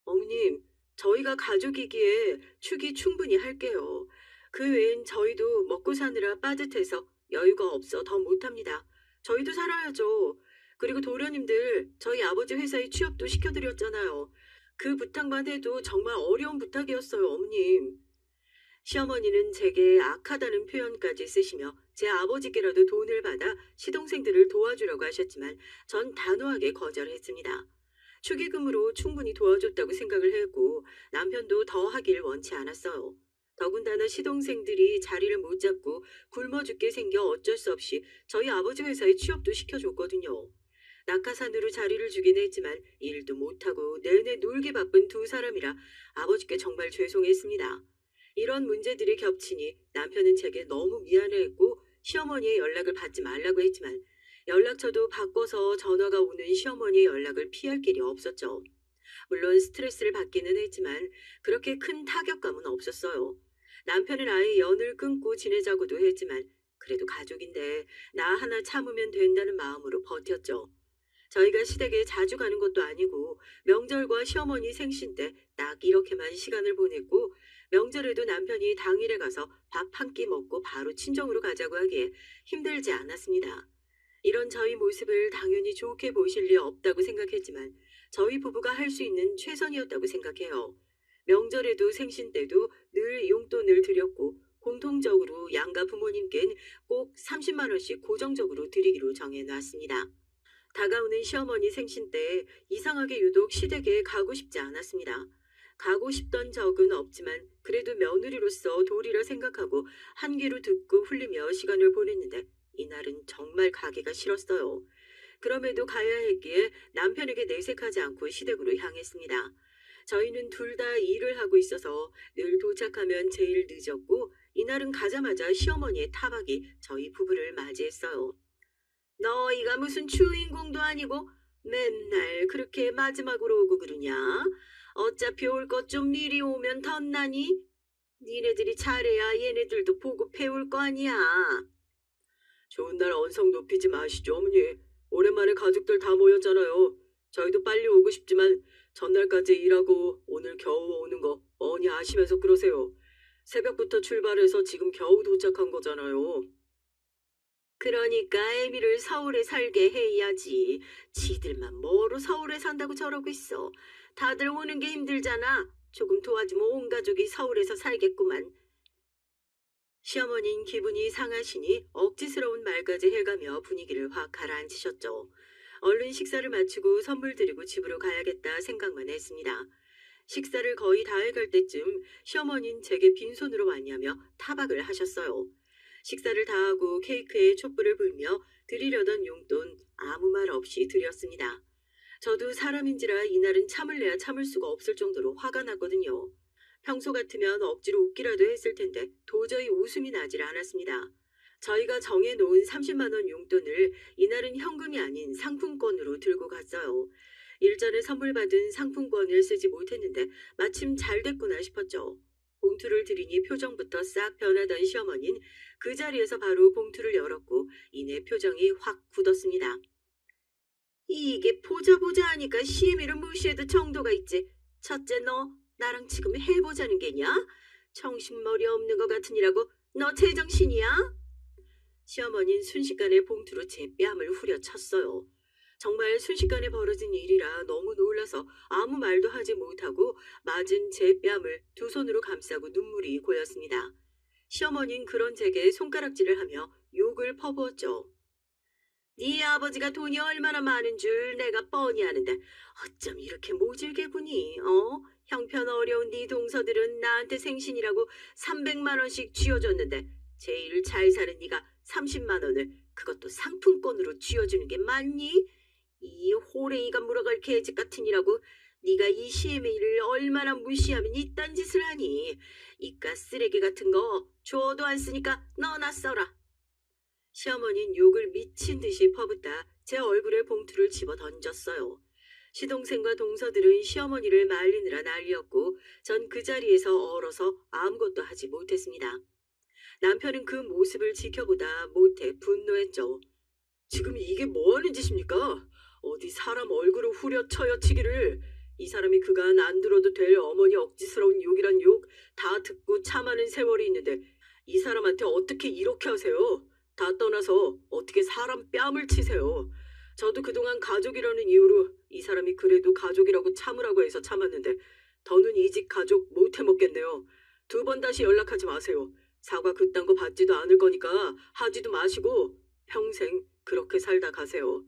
어머님, 저희가 가족이기에 축이 충분히 할게요. 그 외엔 저희도 먹고 사느라 빠듯해서 여유가 없어 더 못합니다. 저희도 살아야죠. 그리고 도련님들, 저희 아버지 회사에 취업도 시켜드렸잖아요. 그 부탁만 해도 정말 어려운 부탁이었어요, 어머님. 시어머니는 제게 악하다는 표현까지 쓰시며 제 아버지께라도 돈을 받아 시동생들을 도와주려고 하셨지만 전 단호하게 거절했습니다. 축의금으로 충분히 도와줬다고 생각을 했고 남편도 더 하길 원치 않았어요. 더군다나 시동생들이 자리를 못 잡고 굶어 죽게 생겨 어쩔 수 없이 저희 아버지 회사에 취업도 시켜줬거든요. 낙하산으로 자리를 주긴 했지만 일도 못하고 내내 놀기 바쁜 두 사람이라 아버지께 정말 죄송했습니다. 이런 문제들이 겹치니 남편은 제게 너무 미안해했고 시어머니의 연락을 받지 말라고 했지만 연락처도 바꿔서 전화가 오는 시어머니의 연락을 피할 길이 없었죠. 물론 스트레스를 받기는 했지만 그렇게 큰 타격감은 없었어요. 남편은 아예 연을 끊고 지내자고도 했지만 그래도 가족인데 나 하나 참으면 된다는 마음으로 버텼죠. 저희가 시댁에 자주 가는 것도 아니고 명절과 시어머니 생신 때 딱 이렇게만 시간을 보냈고 명절에도 남편이 당일에 가서 밥 한 끼 먹고 바로 친정으로 가자고 하기에 힘들지 않았습니다. 이런 저희 모습을 당연히 좋게 보실 리 없다고 생각했지만 저희 부부가 할 수 있는 최선이었다고 생각해요. 명절에도 생신 때도 늘 용돈을 드렸고 공통적으로 양가 부모님께는 꼭 30만 원씩 고정적으로 드리기로 정해놨습니다. 다가오는 시어머니 생신 때 이상하게 유독 시댁에 가고 싶지 않았습니다. 가고 싶던 적은 없지만 그래도 며느리로서 도리라 생각하고 한 귀로 듣고 흘리며 시간을 보냈는데 이날은 정말 가기가 싫었어요. 그럼에도 가야 했기에 남편에게 내색하지 않고 시댁으로 향했습니다. 저희는 둘 다 일을 하고 있어서 늘 도착하면 제일 늦었고 이날은 가자마자 시어머니의 타박이 저희 부부를 맞이했어요. 너희가 무슨 주인공도 아니고 맨날 그렇게 마지막으로 오고 그러냐? 어차피 올 것 좀 미리 오면 덧나니? 니네들이 잘해야 얘네들도 보고 배울 거 아니야. 좋은 날 언성 높이지 마시죠, 어머니. 오랜만에 가족들 다 모였잖아요. 저희도 빨리 오고 싶지만 전날까지 일하고 오늘 겨우 오는 거 뻔히 아시면서 그러세요. 새벽부터 출발해서 지금 겨우 도착한 거잖아요. 그러니까 애미를 서울에 살게 해야지. 지들만 뭐로 서울에 산다고 저러고 있어. 다들 오는 게 힘들잖아. 조금 도와주면 온 가족이 서울에서 살겠구만. 시어머니는 기분이 상하시니 억지스러운 말까지 해가며 분위기를 확 가라앉히셨죠. 얼른 식사를 마치고 선물 드리고 집으로 가야겠다 생각만 했습니다. 식사를 거의 다 해갈 때쯤 시어머니는 제게 빈손으로 왔냐며 타박을 하셨어요. 식사를 다 하고 케이크에 촛불을 불며 드리려던 용돈 아무 말 없이 드렸습니다. 저도 사람인지라 이날은 참을 내야 참을 수가 없을 정도로 화가 났거든요. 평소 같으면 억지로 웃기라도 했을 텐데 도저히 웃음이 나질 않았습니다. 저희가 정해놓은 30만 원 용돈을 이날은 현금이 아닌 상품권으로 들고 갔어요. 일전에 선물 받은 상품권을 쓰지 못했는데 마침 잘 됐구나 싶었죠. 봉투를 들이니 표정부터 싹 변하던 시어머니는 그 자리에서 바로 봉투를 열었고 이내 표정이 확 굳었습니다. 이게 보자 보자 하니까 시애미를 무시해도 정도가 있지. 첫째 너 나랑 지금 해보자는 게냐? 정신머리 없는 것 같으니라고 너 제정신이야? 시어머니는 순식간에 봉투로 제 뺨을 후려쳤어요. 정말 순식간에 벌어진 일이라 너무 놀라서 아무 말도 하지 못하고 맞은 제 뺨을 두 손으로 감싸고 눈물이 고였습니다. 시어머니는 그런 제게 손가락질을 하며 욕을 퍼부었죠. 네 아버지가 돈이 얼마나 많은 줄 내가 뻔히 아는데 어쩜 이렇게 모질게 구니? 형편 어려운 네 동서들은 나한테 생신이라고 300만 원씩 쥐어줬는데 제일 잘 사는 네가 30만 원을 그것도 상품권으로 쥐어주는 게 맞니? 이 호랭이가 물어갈 개집 같으니라고 네가 이 시애미를 얼마나 무시하면 이딴 짓을 하니? 이깟 쓰레기 같은 거 줘도 안 쓰니까 너나 써라. 시어머니는 욕을 미친 듯이 퍼붓다 제 얼굴에 봉투를 집어 던졌어요. 시동생과 동서들은 시어머니를 말리느라 난리였고 전 그 자리에서 얼어서 아무것도 하지 못했습니다. 남편은 그 모습을 지켜보다 못해 분노했죠. 지금 이게 뭐하는 짓입니까? 어디 사람 얼굴을 후려쳐여치기를. 이 사람이 그간 안 들어도 될 어머니 억지스러운 욕이란 욕 다 듣고 참아낸 세월이 있는데 이 사람한테 어떻게 이렇게 하세요? 다 떠나서 어떻게 사람 뺨을 치세요? 저도 그동안 가족이라는 이유로 이 사람이 그래도 가족이라고 참으라고 해서 참았는데 더는 이 집 가족 못 해먹겠네요. 2번 다시 연락하지 마세요. 사과 그딴 거 받지도 않을 거니까 하지도 마시고 평생 그렇게 살다 가세요.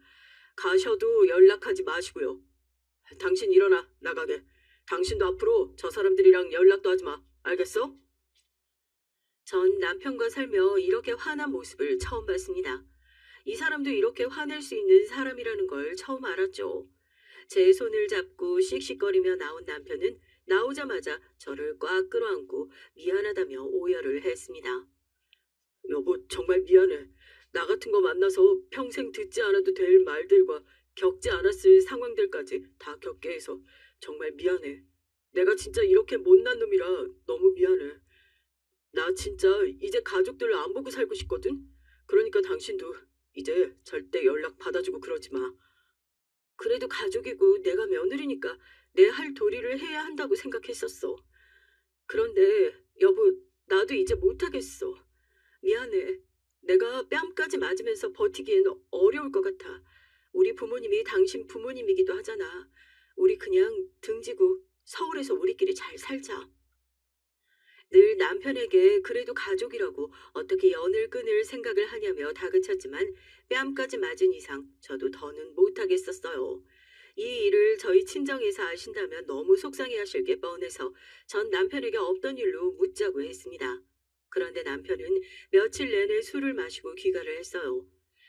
가셔도 연락하지 마시고요. 당신 일어나 나가게. 당신도 앞으로 저 사람들이랑 연락도 하지 마. 알겠어? 전 남편과 살며 이렇게 화난 모습을 처음 봤습니다. 이 사람도 이렇게 화낼 수 있는 사람이라는 걸 처음 알았죠. 제 손을 잡고 씩씩거리며 나온 남편은 나오자마자 저를 꽉 끌어안고 미안하다며 오열을 했습니다. 여보, 정말 미안해. 나 같은 거 만나서 평생 듣지 않아도 될 말들과 겪지 않았을 상황들까지 다 겪게 해서 정말 미안해. 내가 진짜 이렇게 못난 놈이라 너무 미안해. 나 진짜 이제 가족들 안 보고 살고 싶거든. 그러니까 당신도 이제 절대 연락 받아주고 그러지 마. 그래도 가족이고 내가 며느리니까 내 할 도리를 해야 한다고 생각했었어. 그런데 여보, 나도 이제 못하겠어. 미안해. 내가 뺨까지 맞으면서 버티기엔 어려울 것 같아. 우리 부모님이 당신 부모님이기도 하잖아. 우리 그냥 등지고 서울에서 우리끼리 잘 살자. 늘 남편에게 그래도 가족이라고 어떻게 연을 끊을 생각을 하냐며 다그쳤지만 뺨까지 맞은 이상 저도 더는 못하겠었어요. 이 일을 저희 친정에서 아신다면 너무 속상해하실 게 뻔해서 전 남편에게 없던 일로 묻자고 했습니다. 그런데 남편은 며칠 내내 술을 마시고 귀가를 했어요.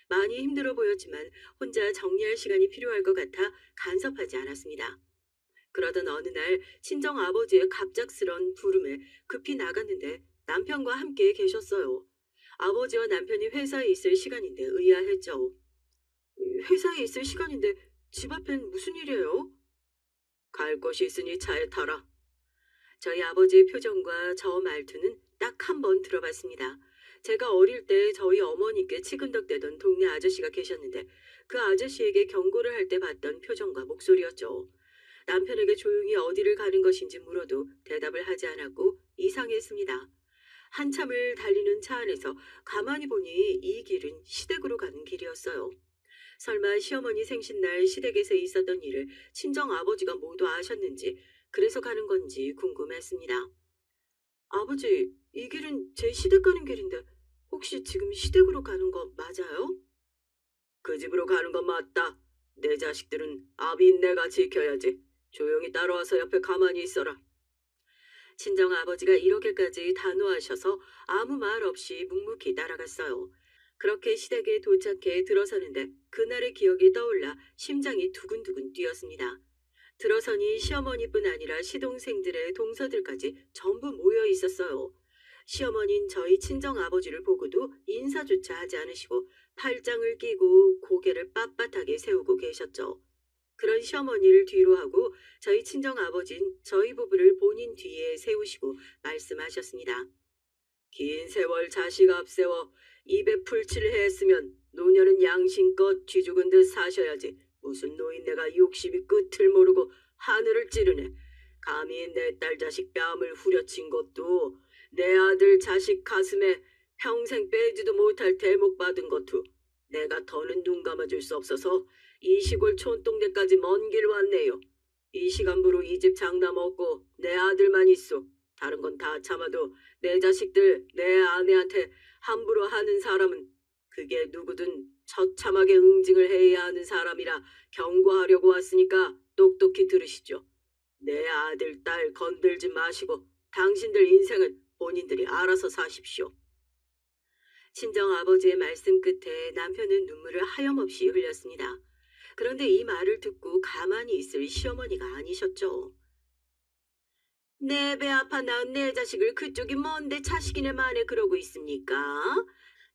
많이 힘들어 보였지만 혼자 정리할 시간이 필요할 것 같아 간섭하지 않았습니다. 그러던 어느 날 친정 아버지의 갑작스런 부름에 급히 나갔는데 남편과 함께 계셨어요. 아버지와 남편이 회사에 있을 시간인데 의아했죠. 회사에 있을 시간인데 집 앞엔 무슨 일이에요? 갈 곳이 있으니 차에 타라. 저희 아버지의 표정과 저 말투는 딱 한 번 들어봤습니다. 제가 어릴 때 저희 어머니께 치근덕대던 동네 아저씨가 계셨는데 그 아저씨에게 경고를 할 때 봤던 표정과 목소리였죠. 남편에게 조용히 어디를 가는 것인지 물어도 대답을 하지 않았고 이상했습니다. 한참을 달리는 차 안에서 가만히 보니 이 길은 시댁으로 가는 길이었어요. 설마 시어머니 생신날 시댁에서 있었던 일을 친정 아버지가 모두 아셨는지 그래서 가는 건지 궁금했습니다. 아버지, 이 길은 제 시댁 가는 길인데 혹시 지금 시댁으로 가는 거 맞아요? 그 집으로 가는 건 맞다. 내 자식들은 아비인 내가 지켜야지. 조용히 따라와서 옆에 가만히 있어라. 친정 아버지가 이렇게까지 단호하셔서 아무 말 없이 묵묵히 따라갔어요. 그렇게 시댁에 도착해 들어서는데 그날의 기억이 떠올라 심장이 두근두근 뛰었습니다. 들어서니 시어머니뿐 아니라 시동생들의 동서들까지 전부 모여 있었어요. 시어머니는 저희 친정아버지를 보고도 인사조차 하지 않으시고 팔짱을 끼고 고개를 빳빳하게 세우고 계셨죠. 그런 시어머니를 뒤로 하고 저희 친정아버진 저희 부부를 본인 뒤에 세우시고 말씀하셨습니다. 긴 세월 자식 앞세워 입에 풀칠을 했으면 노년은 양심껏 쥐죽은 듯 사셔야지. 무슨 노인네가 욕심이 끝을 모르고 하늘을 찌르네. 감히 내 딸 자식 뺨을 후려친 것도 내 아들 자식 가슴에 평생 빼지도 못할 대목 받은 것도 내가 더는 눈 감아줄 수 없어서 이 시골 촌동네까지 먼 길 왔네요. 이 시간부로 이 집 장남 없고 내 아들만 있소. 다른 건 다 참아도 내 자식들, 내 아내한테 함부로 하는 사람은 그게 누구든 처참하게 응징을 해야 하는 사람이라 경고하려고 왔으니까 똑똑히 들으시죠. 내 아들, 딸 건들지 마시고 당신들 인생은 본인들이 알아서 사십시오. 친정아버지의 말씀 끝에 남편은 눈물을 하염없이 흘렸습니다. 그런데 이 말을 듣고 가만히 있을 시어머니가 아니셨죠. 내 배 아파 낳은 내 자식을 그쪽이 뭔데 자식이네 만에 그러고 있습니까?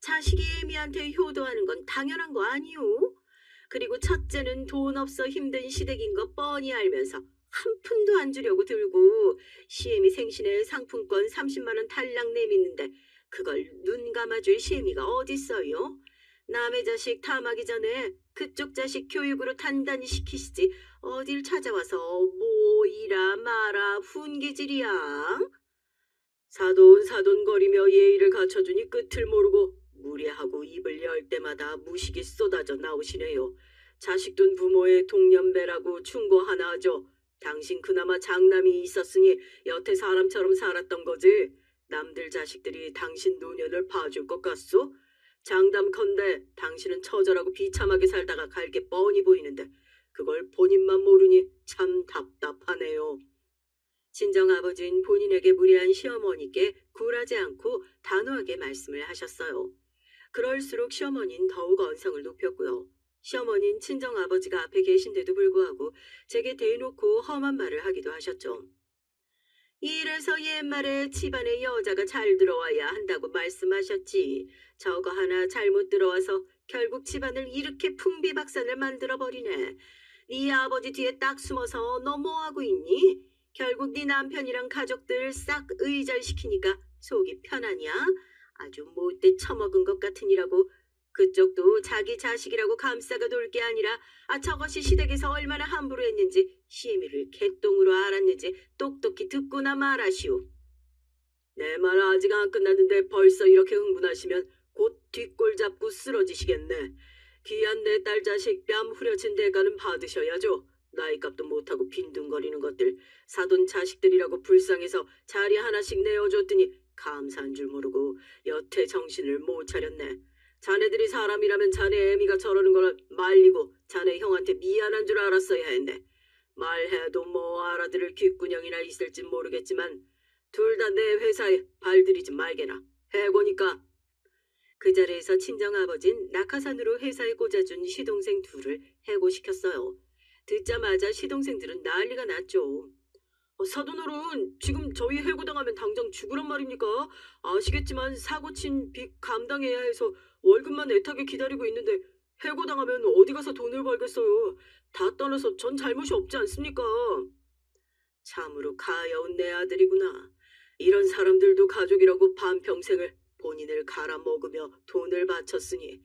자식이 애미한테 효도하는 건 당연한 거 아니오? 그리고 첫째는 돈 없어 힘든 시댁인 거 뻔히 알면서 한 푼도 안 주려고 들고 시애미 생신에 상품권 30만 원 탈락 내미는데 그걸 눈 감아줄 시애미가 어딨어요? 남의 자식 탐하기 전에 그쪽 자식 교육으로 단단히 시키시지 어딜 찾아와서 뭐 이라 마라 훈계질이야. 사돈사돈거리며 예의를 갖춰주니 끝을 모르고 무례하고 입을 열 때마다 무식이 쏟아져 나오시네요. 자식 둔 부모의 동년배라고 충고 하나 하죠. 당신 그나마 장남이 있었으니 여태 사람처럼 살았던 거지. 남들 자식들이 당신 노년을 봐줄 것 같소? 장담컨대 당신은 처절하고 비참하게 살다가 갈 게 뻔히 보이는데 그걸 본인만 모르니 참 답답하네요. 친정아버진 본인에게 무례한 시어머니께 굴하지 않고 단호하게 말씀을 하셨어요. 그럴수록 시어머니는 더욱 언성을 높였고요. 시어머니는 친정아버지가 앞에 계신데도 불구하고 제게 대놓고 험한 말을 하기도 하셨죠. 이래서 옛말에 집안에 여자가 잘 들어와야 한다고 말씀하셨지. 저거 하나 잘못 들어와서 결국 집안을 이렇게 풍비박산을 만들어버리네. 네 아버지 뒤에 딱 숨어서 너 뭐하고 있니? 결국 네 남편이랑 가족들 싹 의절시키니까 속이 편하냐? 아주 못돼 처먹은 것 같으니라고. 그쪽도 자기 자식이라고 감싸가 놀 게 아니라 저것이 시댁에서 얼마나 함부로 했는지 시애미를 개똥으로 알았는지 똑똑히 듣고나 말하시오. 내 말 아직 안 끝났는데 벌써 이렇게 흥분하시면 곧 뒷골 잡고 쓰러지시겠네. 귀한 내 딸 자식 뺨 후려친 대가는 받으셔야죠. 나이값도 못하고 빈둥거리는 것들 사돈 자식들이라고 불쌍해서 자리 하나씩 내어줬더니 감사한 줄 모르고 여태 정신을 못 차렸네. 자네들이 사람이라면 자네 애미가 저러는 걸 말리고 자네 형한테 미안한 줄 알았어야 했네. 말해도 뭐 알아들을 귓구녕이나 있을진 모르겠지만 둘 다 내 회사에 발들이지 말게나. 해고니까. 그 자리에서 친정아버진 낙하산으로 회사에 꽂아준 시동생 둘을 해고시켰어요. 듣자마자 시동생들은 난리가 났죠. 사돈어른, 지금 저희 해고당하면 당장 죽으란 말입니까? 아시겠지만 사고 친 빚 감당해야 해서 월급만 애타게 기다리고 있는데 해고당하면 어디 가서 돈을 벌겠어요. 다 떠나서 전 잘못이 없지 않습니까? 참으로 가여운 내 아들이구나. 이런 사람들도 가족이라고 반평생을 본인을 갈아먹으며 돈을 바쳤으니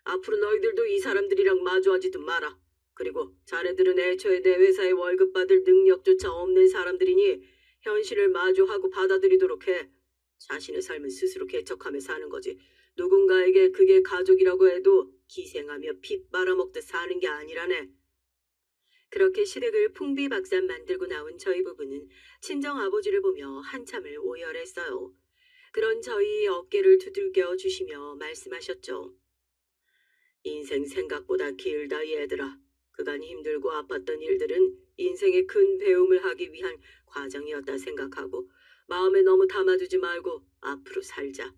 앞으로 너희들도 이 사람들이랑 마주하지도 마라. 그리고 자네들은 애초에 내 회사에 월급 받을 능력조차 없는 사람들이니 현실을 마주하고 받아들이도록 해. 자신의 삶은 스스로 개척하며 사는 거지. 누군가에게 그게 가족이라고 해도 기생하며 피 빨아먹듯 사는 게 아니라네. 그렇게 시댁을 풍비박산 만들고 나온 저희 부부는 친정아버지를 보며 한참을 오열했어요. 그런 저희 어깨를 두들겨 주시며 말씀하셨죠. 인생 생각보다 길다 얘들아. 그간 힘들고 아팠던 일들은 인생의 큰 배움을 하기 위한 과정이었다 생각하고 마음에 너무 담아두지 말고 앞으로 살자.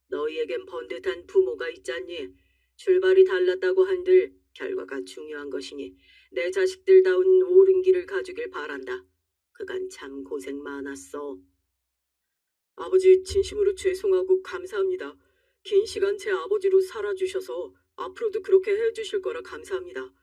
너희에겐 번듯한 부모가 있잖니. 출발이 달랐다고 한들 결과가 중요한 것이니 내 자식들다운 옳은 길을 가주길 바란다. 그간 참 고생 많았어. 아버지 진심으로 죄송하고 감사합니다. 긴 시간 제 아버지로 살아주셔서 앞으로도 그렇게 해주실 거라 감사합니다.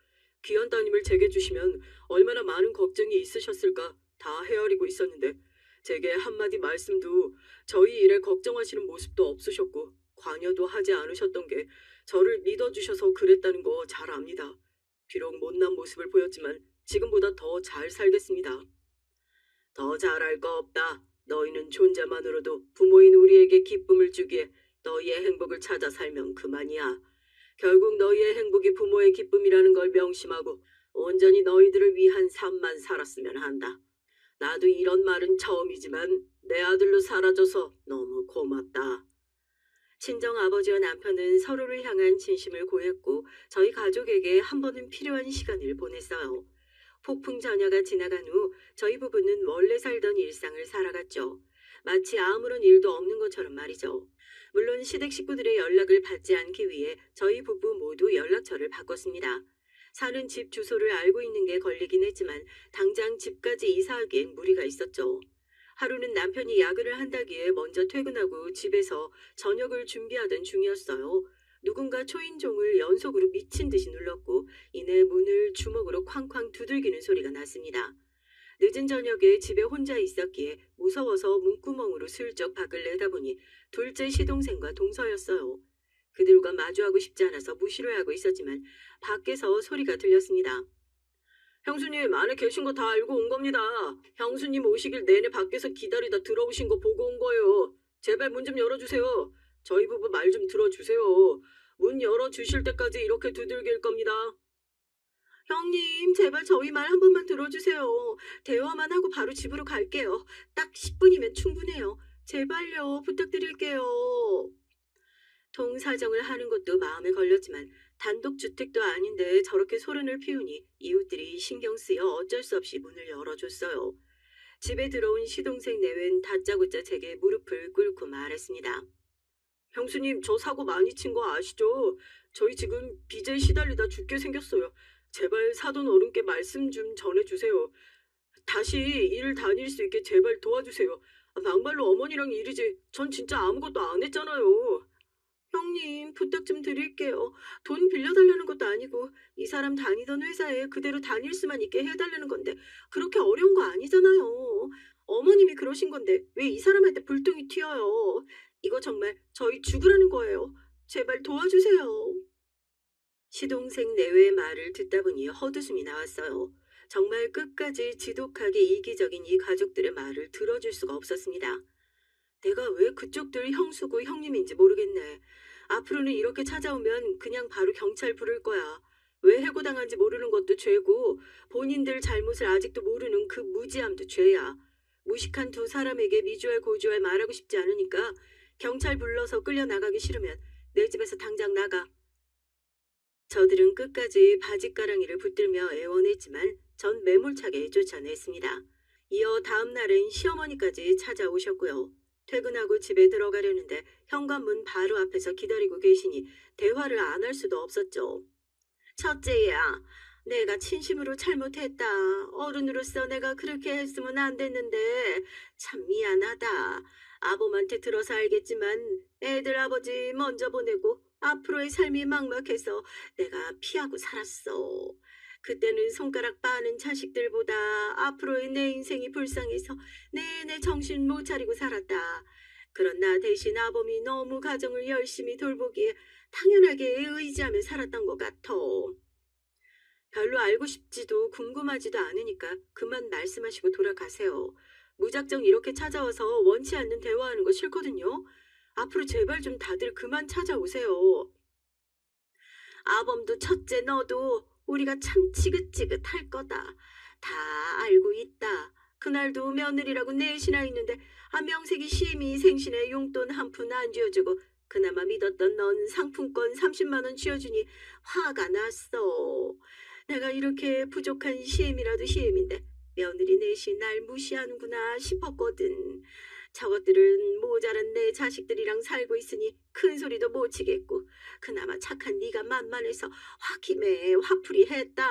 귀한 따님을 제게 주시면 얼마나 많은 걱정이 있으셨을까 다 헤아리고 있었는데 제게 한마디 말씀도 저희 일에 걱정하시는 모습도 없으셨고 관여도 하지 않으셨던 게 저를 믿어주셔서 그랬다는 거 잘 압니다. 비록 못난 모습을 보였지만 지금보다 더 잘 살겠습니다. 더 잘할 거 없다. 너희는 존재만으로도 부모인 우리에게 기쁨을 주기에 너희의 행복을 찾아 살면 그만이야. 결국 너희의 행복이 부모의 기쁨이라는 걸 명심하고 온전히 너희들을 위한 삶만 살았으면 한다. 나도 이런 말은 처음이지만 내 아들로 살아줘서 너무 고맙다. 친정 아버지와 남편은 서로를 향한 진심을 고했고 저희 가족에게 한 번은 필요한 시간을 보냈어요. 폭풍 전야가 지나간 후 저희 부부는 원래 살던 일상을 살아갔죠. 마치 아무런 일도 없는 것처럼 말이죠. 물론 시댁 식구들의 연락을 받지 않기 위해 저희 부부 모두 연락처를 바꿨습니다. 사는 집 주소를 알고 있는 게 걸리긴 했지만 당장 집까지 이사하기엔 무리가 있었죠. 하루는 남편이 야근을 한다기에 먼저 퇴근하고 집에서 저녁을 준비하던 중이었어요. 누군가 초인종을 연속으로 미친 듯이 눌렀고 이내 문을 주먹으로 쾅쾅 두들기는 소리가 났습니다. 늦은 저녁에 집에 혼자 있었기에 무서워서 문구멍으로 슬쩍 밖을 내다보니 둘째 시동생과 동서였어요. 그들과 마주하고 싶지 않아서 무시를 하고 있었지만 밖에서 소리가 들렸습니다. 형수님 안에 계신 거 다 알고 온 겁니다. 형수님 오시길 내내 밖에서 기다리다 들어오신 거 보고 온 거예요. 제발 문 좀 열어주세요. 저희 부부 말 좀 들어주세요. 문 열어주실 때까지 이렇게 두들길 겁니다. 형님 제발 저희 말 한 번만 들어주세요. 대화만 하고 바로 집으로 갈게요. 딱 10분이면 충분해요. 제발요 부탁드릴게요. 통사정을 하는 것도 마음에 걸렸지만 단독주택도 아닌데 저렇게 소란을 피우니 이웃들이 신경 쓰여 어쩔 수 없이 문을 열어줬어요. 집에 들어온 시동생 내외는 다짜고짜 제게 무릎을 꿇고 말했습니다. 형수님 저 사고 많이 친 거 아시죠? 저희 지금 빚에 시달리다 죽게 생겼어요. 제발 사돈 어른께 말씀 좀 전해주세요. 다시 일 다닐 수 있게 제발 도와주세요. 막말로 어머니랑 일이지 전 진짜 아무것도 안 했잖아요. 형님, 부탁 좀 드릴게요. 돈 빌려달라는 것도 아니고 이 사람 다니던 회사에 그대로 다닐 수만 있게 해달라는 건데 그렇게 어려운 거 아니잖아요. 어머님이 그러신 건데 왜 이 사람한테 불똥이 튀어요. 이거 정말 저희 죽으라는 거예요. 제발 도와주세요. 시동생 내외의 말을 듣다 보니 헛웃음이 나왔어요. 정말 끝까지 지독하게 이기적인 이 가족들의 말을 들어줄 수가 없었습니다. 내가 왜 그쪽들 형수고 형님인지 모르겠네. 앞으로는 이렇게 찾아오면 그냥 바로 경찰 부를 거야. 왜 해고당한지 모르는 것도 죄고 본인들 잘못을 아직도 모르는 그 무지함도 죄야. 무식한 두 사람에게 미주알 고주알 말하고 싶지 않으니까 경찰 불러서 끌려나가기 싫으면 내 집에서 당장 나가. 저들은 끝까지 바짓가랑이를 붙들며 애원했지만 전 매몰차게 쫓아냈습니다. 이어 다음 날엔 시어머니까지 찾아오셨고요. 퇴근하고 집에 들어가려는데 현관문 바로 앞에서 기다리고 계시니 대화를 안 할 수도 없었죠. 첫째야, 내가 진심으로 잘못했다. 어른으로서 내가 그렇게 했으면 안 됐는데 참 미안하다. 아범한테 들어서 알겠지만 애들 아버지 먼저 보내고 앞으로의 삶이 막막해서 내가 피하고 살았어. 그때는 손가락 빠는 자식들보다 앞으로의 내 인생이 불쌍해서 내내 정신 못 차리고 살았다. 그런 나 대신 아범이 너무 가정을 열심히 돌보기에 당연하게 의지하며 살았던 것 같아. 별로 알고 싶지도 궁금하지도 않으니까 그만 말씀하시고 돌아가세요. 무작정 이렇게 찾아와서 원치 않는 대화하는 거 싫거든요. 앞으로 제발 좀 다들 그만 찾아오세요. 아범도 첫째 너도 우리가 참 지긋지긋할 거다. 다 알고 있다. 그날도 며느리라고 넷이나 있는데 명색이 심히 생신에 용돈 한 푼 안 쥐어주고 그나마 믿었던 넌 상품권 30만 원 쥐어주니 화가 났어. 내가 이렇게 부족한 시엠이라도 시엠인데 며느리 넷이 날 무시하는구나 싶었거든. 저것들은 모자란 내 자식들이랑 살고 있으니 큰 소리도 못 치겠고 그나마 착한 네가 만만해서 화김에 화풀이 했다.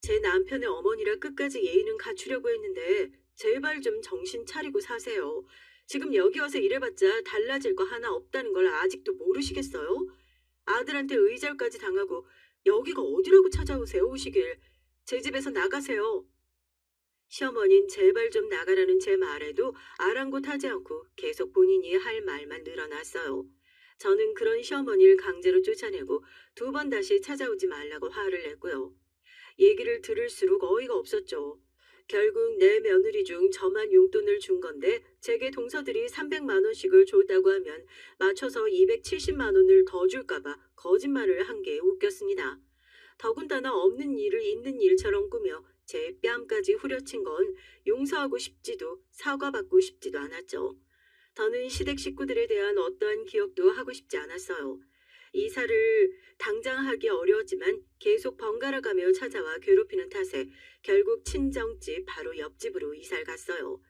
제 남편의 어머니라 끝까지 예의는 갖추려고 했는데 제발 좀 정신 차리고 사세요. 지금 여기 와서 일해봤자 달라질 거 하나 없다는 걸 아직도 모르시겠어요? 아들한테 의절까지 당하고 여기가 어디라고 찾아오세요 오시길. 제 집에서 나가세요. 시어머니는 제발 좀 나가라는 제 말에도 아랑곳하지 않고 계속 본인이 할 말만 늘어났어요. 저는 그런 시어머니를 강제로 쫓아내고 두 번 다시 찾아오지 말라고 화를 냈고요. 얘기를 들을수록 어이가 없었죠. 결국 내 며느리 중 저만 용돈을 준 건데 제게 동서들이 300만 원씩을 줬다고 하면 맞춰서 270만 원을 더 줄까봐 거짓말을 한 게 웃겼습니다. 더군다나 없는 일을 있는 일처럼 꾸며 제 뺨까지 후려친 건 용서하고 싶지도 사과받고 싶지도 않았죠. 더는 시댁 식구들에 대한 어떠한 기억도 하고 싶지 않았어요. 이사를 당장 하기 어려웠지만 계속 번갈아가며 찾아와 괴롭히는 탓에 결국 친정집 바로 옆집으로 이사를 갔어요.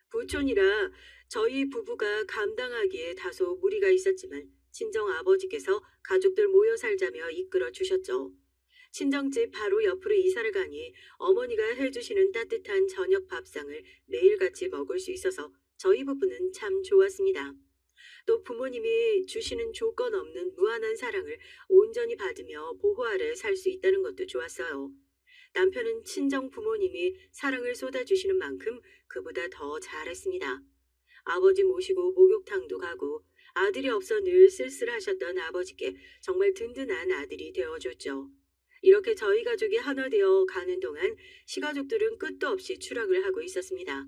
부촌이라 저희 부부가 감당하기에 다소 무리가 있었지만 친정 아버지께서 가족들 모여 살자며 이끌어 주셨죠. 친정집 바로 옆으로 이사를 가니 어머니가 해주시는 따뜻한 저녁 밥상을 매일같이 먹을 수 있어서 저희 부부는 참 좋았습니다. 또 부모님이 주시는 조건 없는 무한한 사랑을 온전히 받으며 보호 아래 살 수 있다는 것도 좋았어요. 남편은 친정 부모님이 사랑을 쏟아주시는 만큼 그보다 더 잘했습니다. 아버지 모시고 목욕탕도 가고 아들이 없어 늘 쓸쓸하셨던 아버지께 정말 든든한 아들이 되어줬죠. 이렇게 저희 가족이 하나 되어 가는 동안 시가족들은 끝도 없이 추락을 하고 있었습니다.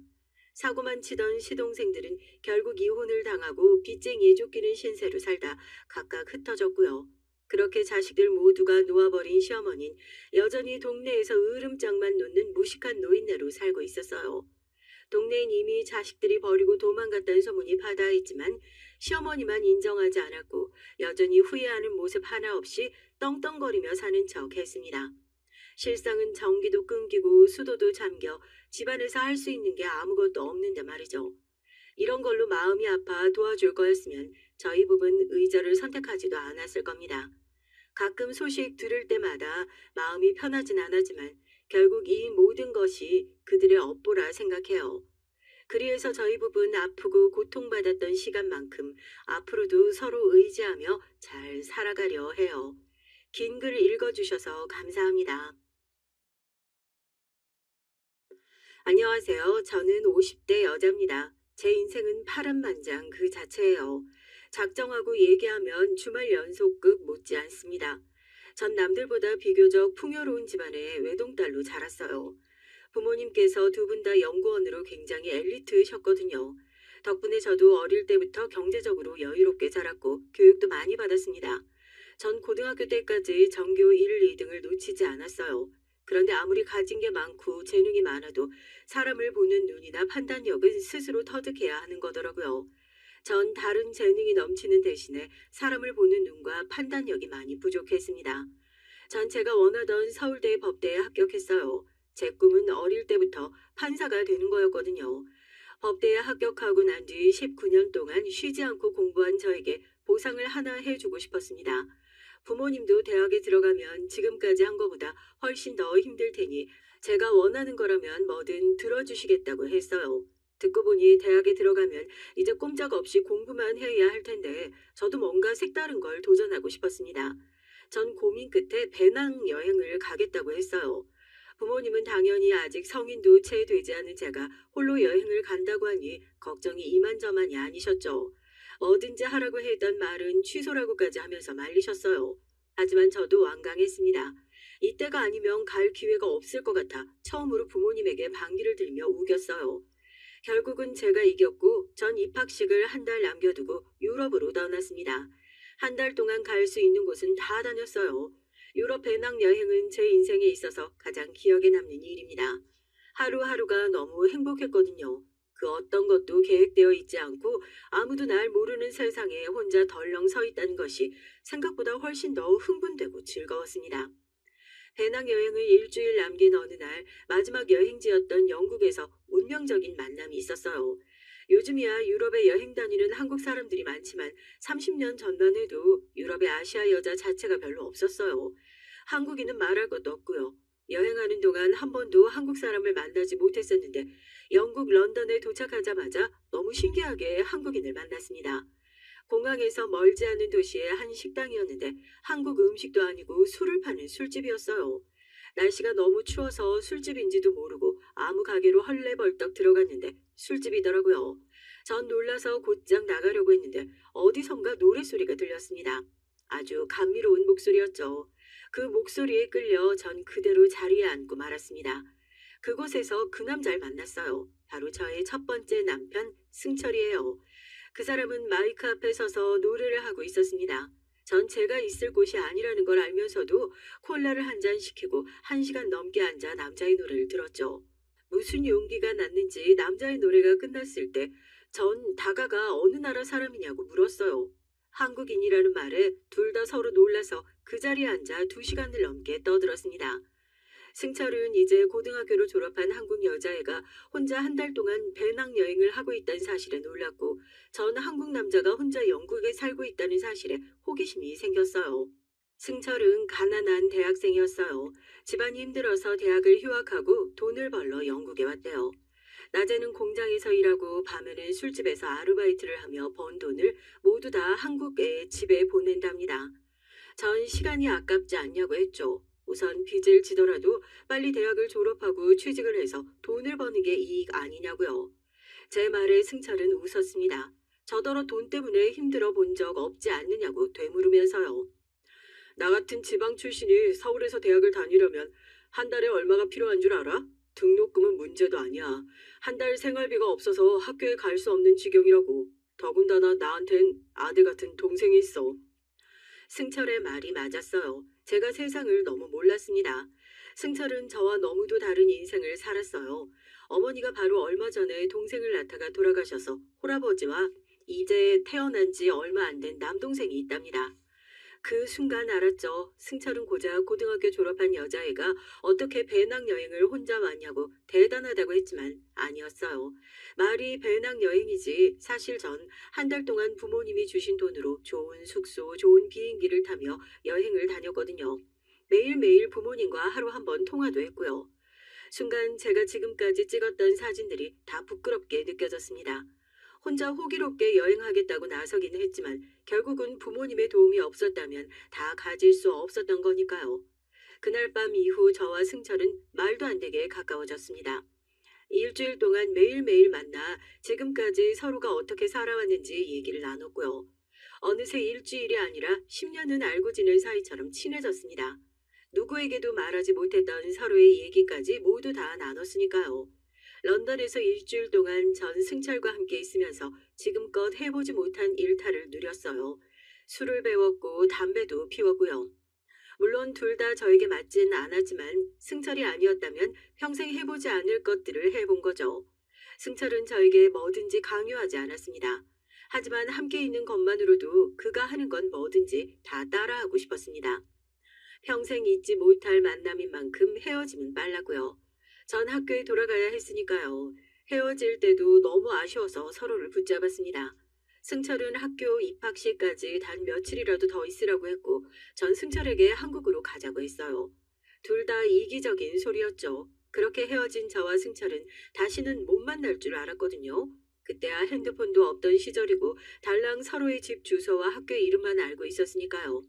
사고만 치던 시동생들은 결국 이혼을 당하고 빚쟁이에 쫓기는 신세로 살다 각각 흩어졌고요. 그렇게 자식들 모두가 놓아버린 시어머니는 여전히 동네에서 으름장만 놓는 무식한 노인네로 살고 있었어요. 동네엔 이미 자식들이 버리고 도망갔다는 소문이 바다했지만 시어머니만 인정하지 않았고 여전히 후회하는 모습 하나 없이 떵떵거리며 사는 척 했습니다. 실상은 전기도 끊기고 수도도 잠겨 집안에서 할 수 있는 게 아무것도 없는데 말이죠. 이런 걸로 마음이 아파 도와줄 거였으면 저희 부부는 의절을 선택하지도 않았을 겁니다. 가끔 소식 들을 때마다 마음이 편하진 않았지만 결국 이 모든 것이 그들의 업보라 생각해요. 그리해서 저희 부부는 아프고 고통받았던 시간만큼 앞으로도 서로 의지하며 잘 살아가려 해요. 긴 글 읽어주셔서 감사합니다. 안녕하세요. 저는 50대 여자입니다. 제 인생은 파란만장 그 자체예요. 작정하고 얘기하면 주말 연속극 못지 않습니다. 전 남들보다 비교적 풍요로운 집안의 외동딸로 자랐어요. 부모님께서 두 분 다 연구원으로 굉장히 엘리트셨거든요. 덕분에 저도 어릴 때부터 경제적으로 여유롭게 자랐고 교육도 많이 받았습니다. 전 고등학교 때까지 전교 1, 2등을 놓치지 않았어요. 그런데 아무리 가진 게 많고 재능이 많아도 사람을 보는 눈이나 판단력은 스스로 터득해야 하는 거더라고요. 전 다른 재능이 넘치는 대신에 사람을 보는 눈과 판단력이 많이 부족했습니다. 전 제가 원하던 서울대 법대에 합격했어요. 제 꿈은 어릴 때부터 판사가 되는 거였거든요. 법대에 합격하고 난 뒤 19년 동안 쉬지 않고 공부한 저에게 보상을 하나 해주고 싶었습니다. 부모님도 대학에 들어가면 지금까지 한 것보다 훨씬 더 힘들 테니 제가 원하는 거라면 뭐든 들어주시겠다고 했어요. 듣고 보니 대학에 들어가면 이제 꼼짝없이 공부만 해야 할 텐데 저도 뭔가 색다른 걸 도전하고 싶었습니다. 전 고민 끝에 배낭 여행을 가겠다고 했어요. 부모님은 당연히 아직 성인도 채 되지 않은 제가 홀로 여행을 간다고 하니 걱정이 이만저만이 아니셨죠. 뭐든지 하라고 했던 말은 취소라고까지 하면서 말리셨어요. 하지만 저도 완강했습니다. 이때가 아니면 갈 기회가 없을 것 같아 처음으로 부모님에게 반기를 들며 우겼어요. 결국은 제가 이겼고 전 입학식을 한 달 남겨두고 유럽으로 떠났습니다. 한 달 동안 갈 수 있는 곳은 다 다녔어요. 유럽 배낭 여행은 제 인생에 있어서 가장 기억에 남는 일입니다. 하루하루가 너무 행복했거든요. 그 어떤 것도 계획되어 있지 않고 아무도 날 모르는 세상에 혼자 덜렁 서 있다는 것이 생각보다 훨씬 더 흥분되고 즐거웠습니다. 배낭여행을 일주일 남긴 어느 날 마지막 여행지였던 영국에서 운명적인 만남이 있었어요. 요즘이야 유럽에 여행 다니는 한국 사람들이 많지만 30년 전만 해도 유럽의 아시아 여자 자체가 별로 없었어요. 한국인은 말할 것도 없고요. 여행하는 동안 한 번도 한국 사람을 만나지 못했었는데 영국 런던에 도착하자마자 너무 신기하게 한국인을 만났습니다. 공항에서 멀지 않은 도시의 한 식당이었는데 한국 음식도 아니고 술을 파는 술집이었어요. 날씨가 너무 추워서 술집인지도 모르고 아무 가게로 헐레벌떡 들어갔는데 술집이더라고요. 전 놀라서 곧장 나가려고 했는데 어디선가 노랫소리가 들렸습니다. 아주 감미로운 목소리였죠. 그 목소리에 끌려 전 그대로 자리에 앉고 말았습니다. 그곳에서 그 남자를 만났어요. 바로 저의 첫 번째 남편 승철이에요. 그 사람은 마이크 앞에 서서 노래를 하고 있었습니다. 전 제가 있을 곳이 아니라는 걸 알면서도 콜라를 한 잔 시키고 1시간 넘게 앉아 남자의 노래를 들었죠. 무슨 용기가 났는지 남자의 노래가 끝났을 때 전 다가가 어느 나라 사람이냐고 물었어요. 한국인이라는 말에 둘 다 서로 놀라서 그 자리에 앉아 2시간을 넘게 떠들었습니다. 승철은 이제 고등학교를 졸업한 한국 여자애가 혼자 한 달 동안 배낭여행을 하고 있다는 사실에 놀랐고 전 한국 남자가 혼자 영국에 살고 있다는 사실에 호기심이 생겼어요. 승철은 가난한 대학생이었어요. 집안이 힘들어서 대학을 휴학하고 돈을 벌러 영국에 왔대요. 낮에는 공장에서 일하고 밤에는 술집에서 아르바이트를 하며 번 돈을 모두 다 한국에 집에 보낸답니다. 전 시간이 아깝지 않냐고 했죠. 우선 빚을 지더라도 빨리 대학을 졸업하고 취직을 해서 돈을 버는 게 이익 아니냐고요. 제 말에 승철은 웃었습니다. 저더러 돈 때문에 힘들어 본 적 없지 않느냐고 되물으면서요. 나 같은 지방 출신이 서울에서 대학을 다니려면 한 달에 얼마가 필요한 줄 알아? 등록금은 문제도 아니야. 한 달 생활비가 없어서 학교에 갈 수 없는 지경이라고. 더군다나 나한텐 아들 같은 동생이 있어. 승철의 말이 맞았어요. 제가 세상을 너무 몰랐습니다. 승철은 저와 너무도 다른 인생을 살았어요. 어머니가 바로 얼마 전에 동생을 낳다가 돌아가셔서 홀아버지와 이제 태어난 지 얼마 안 된 남동생이 있답니다. 그 순간 알았죠. 승철은 고작 고등학교 졸업한 여자애가 어떻게 배낭여행을 혼자 왔냐고 대단하다고 했지만 아니었어요. 말이 배낭여행이지 사실 전 한 달 동안 부모님이 주신 돈으로 좋은 숙소, 좋은 비행기를 타며 여행을 다녔거든요. 매일매일 부모님과 하루 한 번 통화도 했고요. 순간 제가 지금까지 찍었던 사진들이 다 부끄럽게 느껴졌습니다. 혼자 호기롭게 여행하겠다고 나서긴 했지만 결국은 부모님의 도움이 없었다면 다 가질 수 없었던 거니까요. 그날 밤 이후 저와 승철은 말도 안 되게 가까워졌습니다. 일주일 동안 매일매일 만나 지금까지 서로가 어떻게 살아왔는지 얘기를 나눴고요. 어느새 일주일이 아니라 10년은 알고 지낸 사이처럼 친해졌습니다. 누구에게도 말하지 못했던 서로의 얘기까지 모두 다 나눴으니까요. 런던에서 일주일 동안 전 승철과 함께 있으면서 지금껏 해보지 못한 일탈을 누렸어요. 술을 배웠고 담배도 피웠고요. 물론 둘 다 저에게 맞진 않았지만 승철이 아니었다면 평생 해보지 않을 것들을 해본 거죠. 승철은 저에게 뭐든지 강요하지 않았습니다. 하지만 함께 있는 것만으로도 그가 하는 건 뭐든지 다 따라하고 싶었습니다. 평생 잊지 못할 만남인 만큼 헤어짐은 빨랐고요. 전 학교에 돌아가야 했으니까요. 헤어질 때도 너무 아쉬워서 서로를 붙잡았습니다. 승철은 학교 입학시까지 단 며칠이라도 더 있으라고 했고 전 승철에게 한국으로 가자고 했어요. 둘 다 이기적인 소리였죠. 그렇게 헤어진 저와 승철은 다시는 못 만날 줄 알았거든요. 그때야 핸드폰도 없던 시절이고 달랑 서로의 집 주소와 학교 이름만 알고 있었으니까요.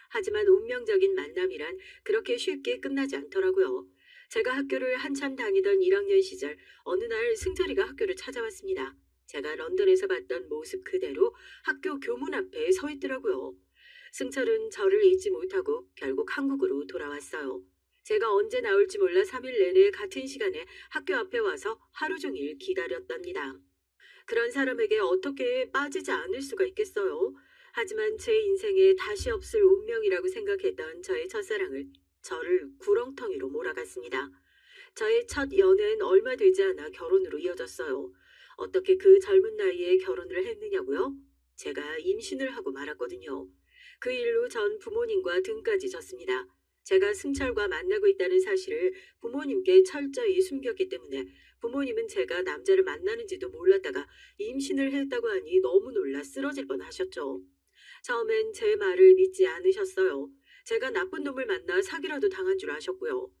하지만 운명적인 만남이란 그렇게 쉽게 끝나지 않더라고요. 제가 학교를 한참 다니던 1학년 시절 어느 날 승철이가 학교를 찾아왔습니다. 제가 런던에서 봤던 모습 그대로 학교 교문 앞에 서 있더라고요. 승철은 저를 잊지 못하고 결국 한국으로 돌아왔어요. 제가 언제 나올지 몰라 3일 내내 같은 시간에 학교 앞에 와서 하루 종일 기다렸답니다. 그런 사람에게 어떻게 빠지지 않을 수가 있겠어요? 하지만 제 인생에 다시 없을 운명이라고 생각했던 저의 첫사랑을 저를 구렁텅이로 몰아갔습니다. 저의 첫 연애는 얼마 되지 않아 결혼으로 이어졌어요. 어떻게 그 젊은 나이에 결혼을 했느냐고요? 제가 임신을 하고 말았거든요. 그 일로 전 부모님과 등까지 졌습니다. 제가 승철과 만나고 있다는 사실을 부모님께 철저히 숨겼기 때문에 부모님은 제가 남자를 만나는지도 몰랐다가 임신을 했다고 하니 너무 놀라 쓰러질 뻔하셨죠. 처음엔 제 말을 믿지 않으셨어요. 제가 나쁜 놈을 만나 사기라도 당한 줄 아셨고요.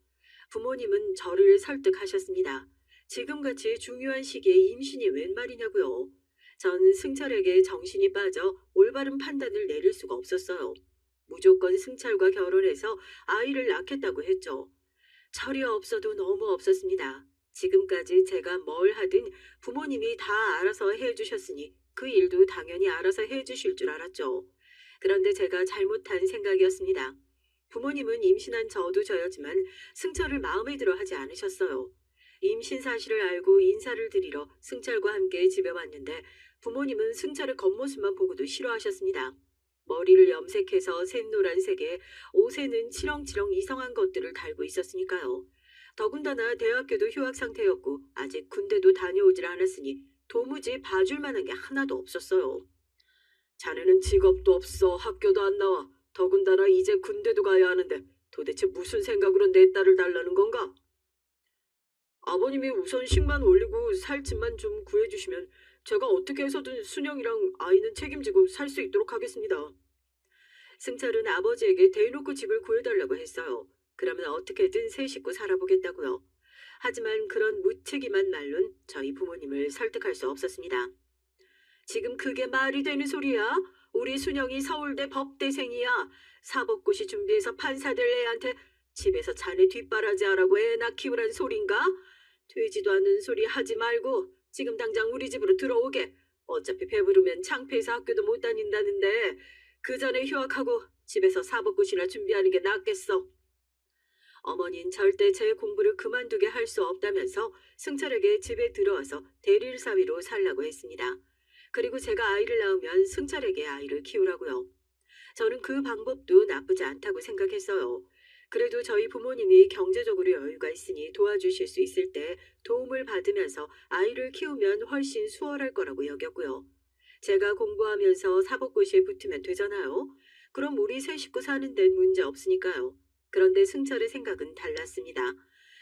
부모님은 저를 설득하셨습니다. 지금같이 중요한 시기에 임신이 웬 말이냐고요. 전 승철에게 정신이 빠져 올바른 판단을 내릴 수가 없었어요. 무조건 승철과 결혼해서 아이를 낳겠다고 했죠. 철이 없어도 너무 없었습니다. 지금까지 제가 뭘 하든 부모님이 다 알아서 해주셨으니 그 일도 당연히 알아서 해주실 줄 알았죠. 그런데 제가 잘못한 생각이었습니다. 부모님은 임신한 저도 저였지만 승철을 마음에 들어 하지 않으셨어요. 임신 사실을 알고 인사를 드리러 승철과 함께 집에 왔는데 부모님은 승철의 겉모습만 보고도 싫어하셨습니다. 머리를 염색해서 샛노란색에 옷에는 치렁치렁 이상한 것들을 달고 있었으니까요. 더군다나 대학교도 휴학 상태였고 아직 군대도 다녀오질 않았으니 도무지 봐줄 만한 게 하나도 없었어요. 자네는 직업도 없어 학교도 안 나와 더군다나 이제 군대도 가야 하는데 도대체 무슨 생각으로 내 딸을 달라는 건가? 아버님이 우선 식만 올리고 살 집만 좀 구해주시면 제가 어떻게 해서든 순영이랑 아이는 책임지고 살 수 있도록 하겠습니다. 승철은 아버지에게 대놓고 집을 구해달라고 했어요. 그러면 어떻게든 새 식구 살아보겠다고요. 하지만 그런 무책임한 말론 저희 부모님을 설득할 수 없었습니다. 지금 그게 말이 되는 소리야? 우리 순영이 서울대 법대생이야. 사법고시 준비해서 판사 될 애한테 집에서 자네 뒷바라지하라고 애 낳 키우란 소린가? 되지도 않는 소리 하지 말고 지금 당장 우리 집으로 들어오게. 어차피 배부르면 창피해서 학교도 못 다닌다는데 그 전에 휴학하고 집에서 사법고시나 준비하는 게 낫겠어. 어머니는 절대 제 공부를 그만두게 할 수 없다면서 승철에게 집에 들어와서 대릴 사위로 살라고 했습니다. 그리고 제가 아이를 낳으면 승철에게 아이를 키우라고요. 저는 그 방법도 나쁘지 않다고 생각했어요. 그래도 저희 부모님이 경제적으로 여유가 있으니 도와주실 수 있을 때 도움을 받으면서 아이를 키우면 훨씬 수월할 거라고 여겼고요. 제가 공부하면서 사법고시에 붙으면 되잖아요. 그럼 우리 세 식구 사는 데는 문제 없으니까요. 그런데 승철의 생각은 달랐습니다.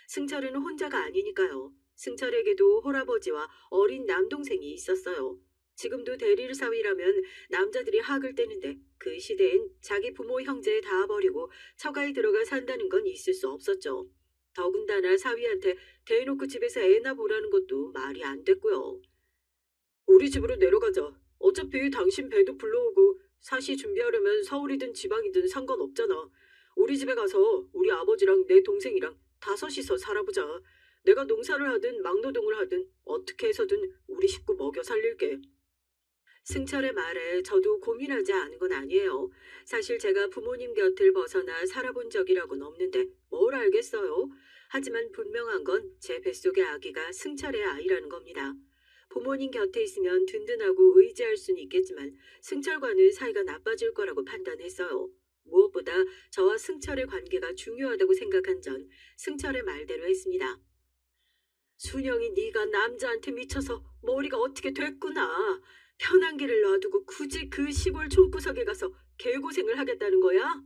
승철은 혼자가 아니니까요. 승철에게도 홀아버지와 어린 남동생이 있었어요. 지금도 대릴 사위라면 남자들이 학을 떼는데 그 시대엔 자기 부모 형제 다 버리고 처가에 들어가 산다는 건 있을 수 없었죠. 더군다나 사위한테 대놓고 집에서 애나 보라는 것도 말이 안 됐고요. 우리 집으로 내려가자. 어차피 당신 배도 불러오고 사시 준비하려면 서울이든 지방이든 상관없잖아. 우리 집에 가서 우리 아버지랑 내 동생이랑 다섯이서 살아보자. 내가 농사를 하든 막노동을 하든 어떻게 해서든 우리 식구 먹여 살릴게. 승철의 말에 저도 고민하지 않은 건 아니에요. 사실 제가 부모님 곁을 벗어나 살아본 적이라고는 없는데 뭘 알겠어요. 하지만 분명한 건 제 뱃속의 아기가 승철의 아이라는 겁니다. 부모님 곁에 있으면 든든하고 의지할 수는 있겠지만 승철과는 사이가 나빠질 거라고 판단했어요. 무엇보다 저와 승철의 관계가 중요하다고 생각한 전 승철의 말대로 했습니다. 순영이 네가 남자한테 미쳐서 머리가 어떻게 됐구나. 편한 길을 놔두고 굳이 그 시골 촌구석에 가서 개고생을 하겠다는 거야?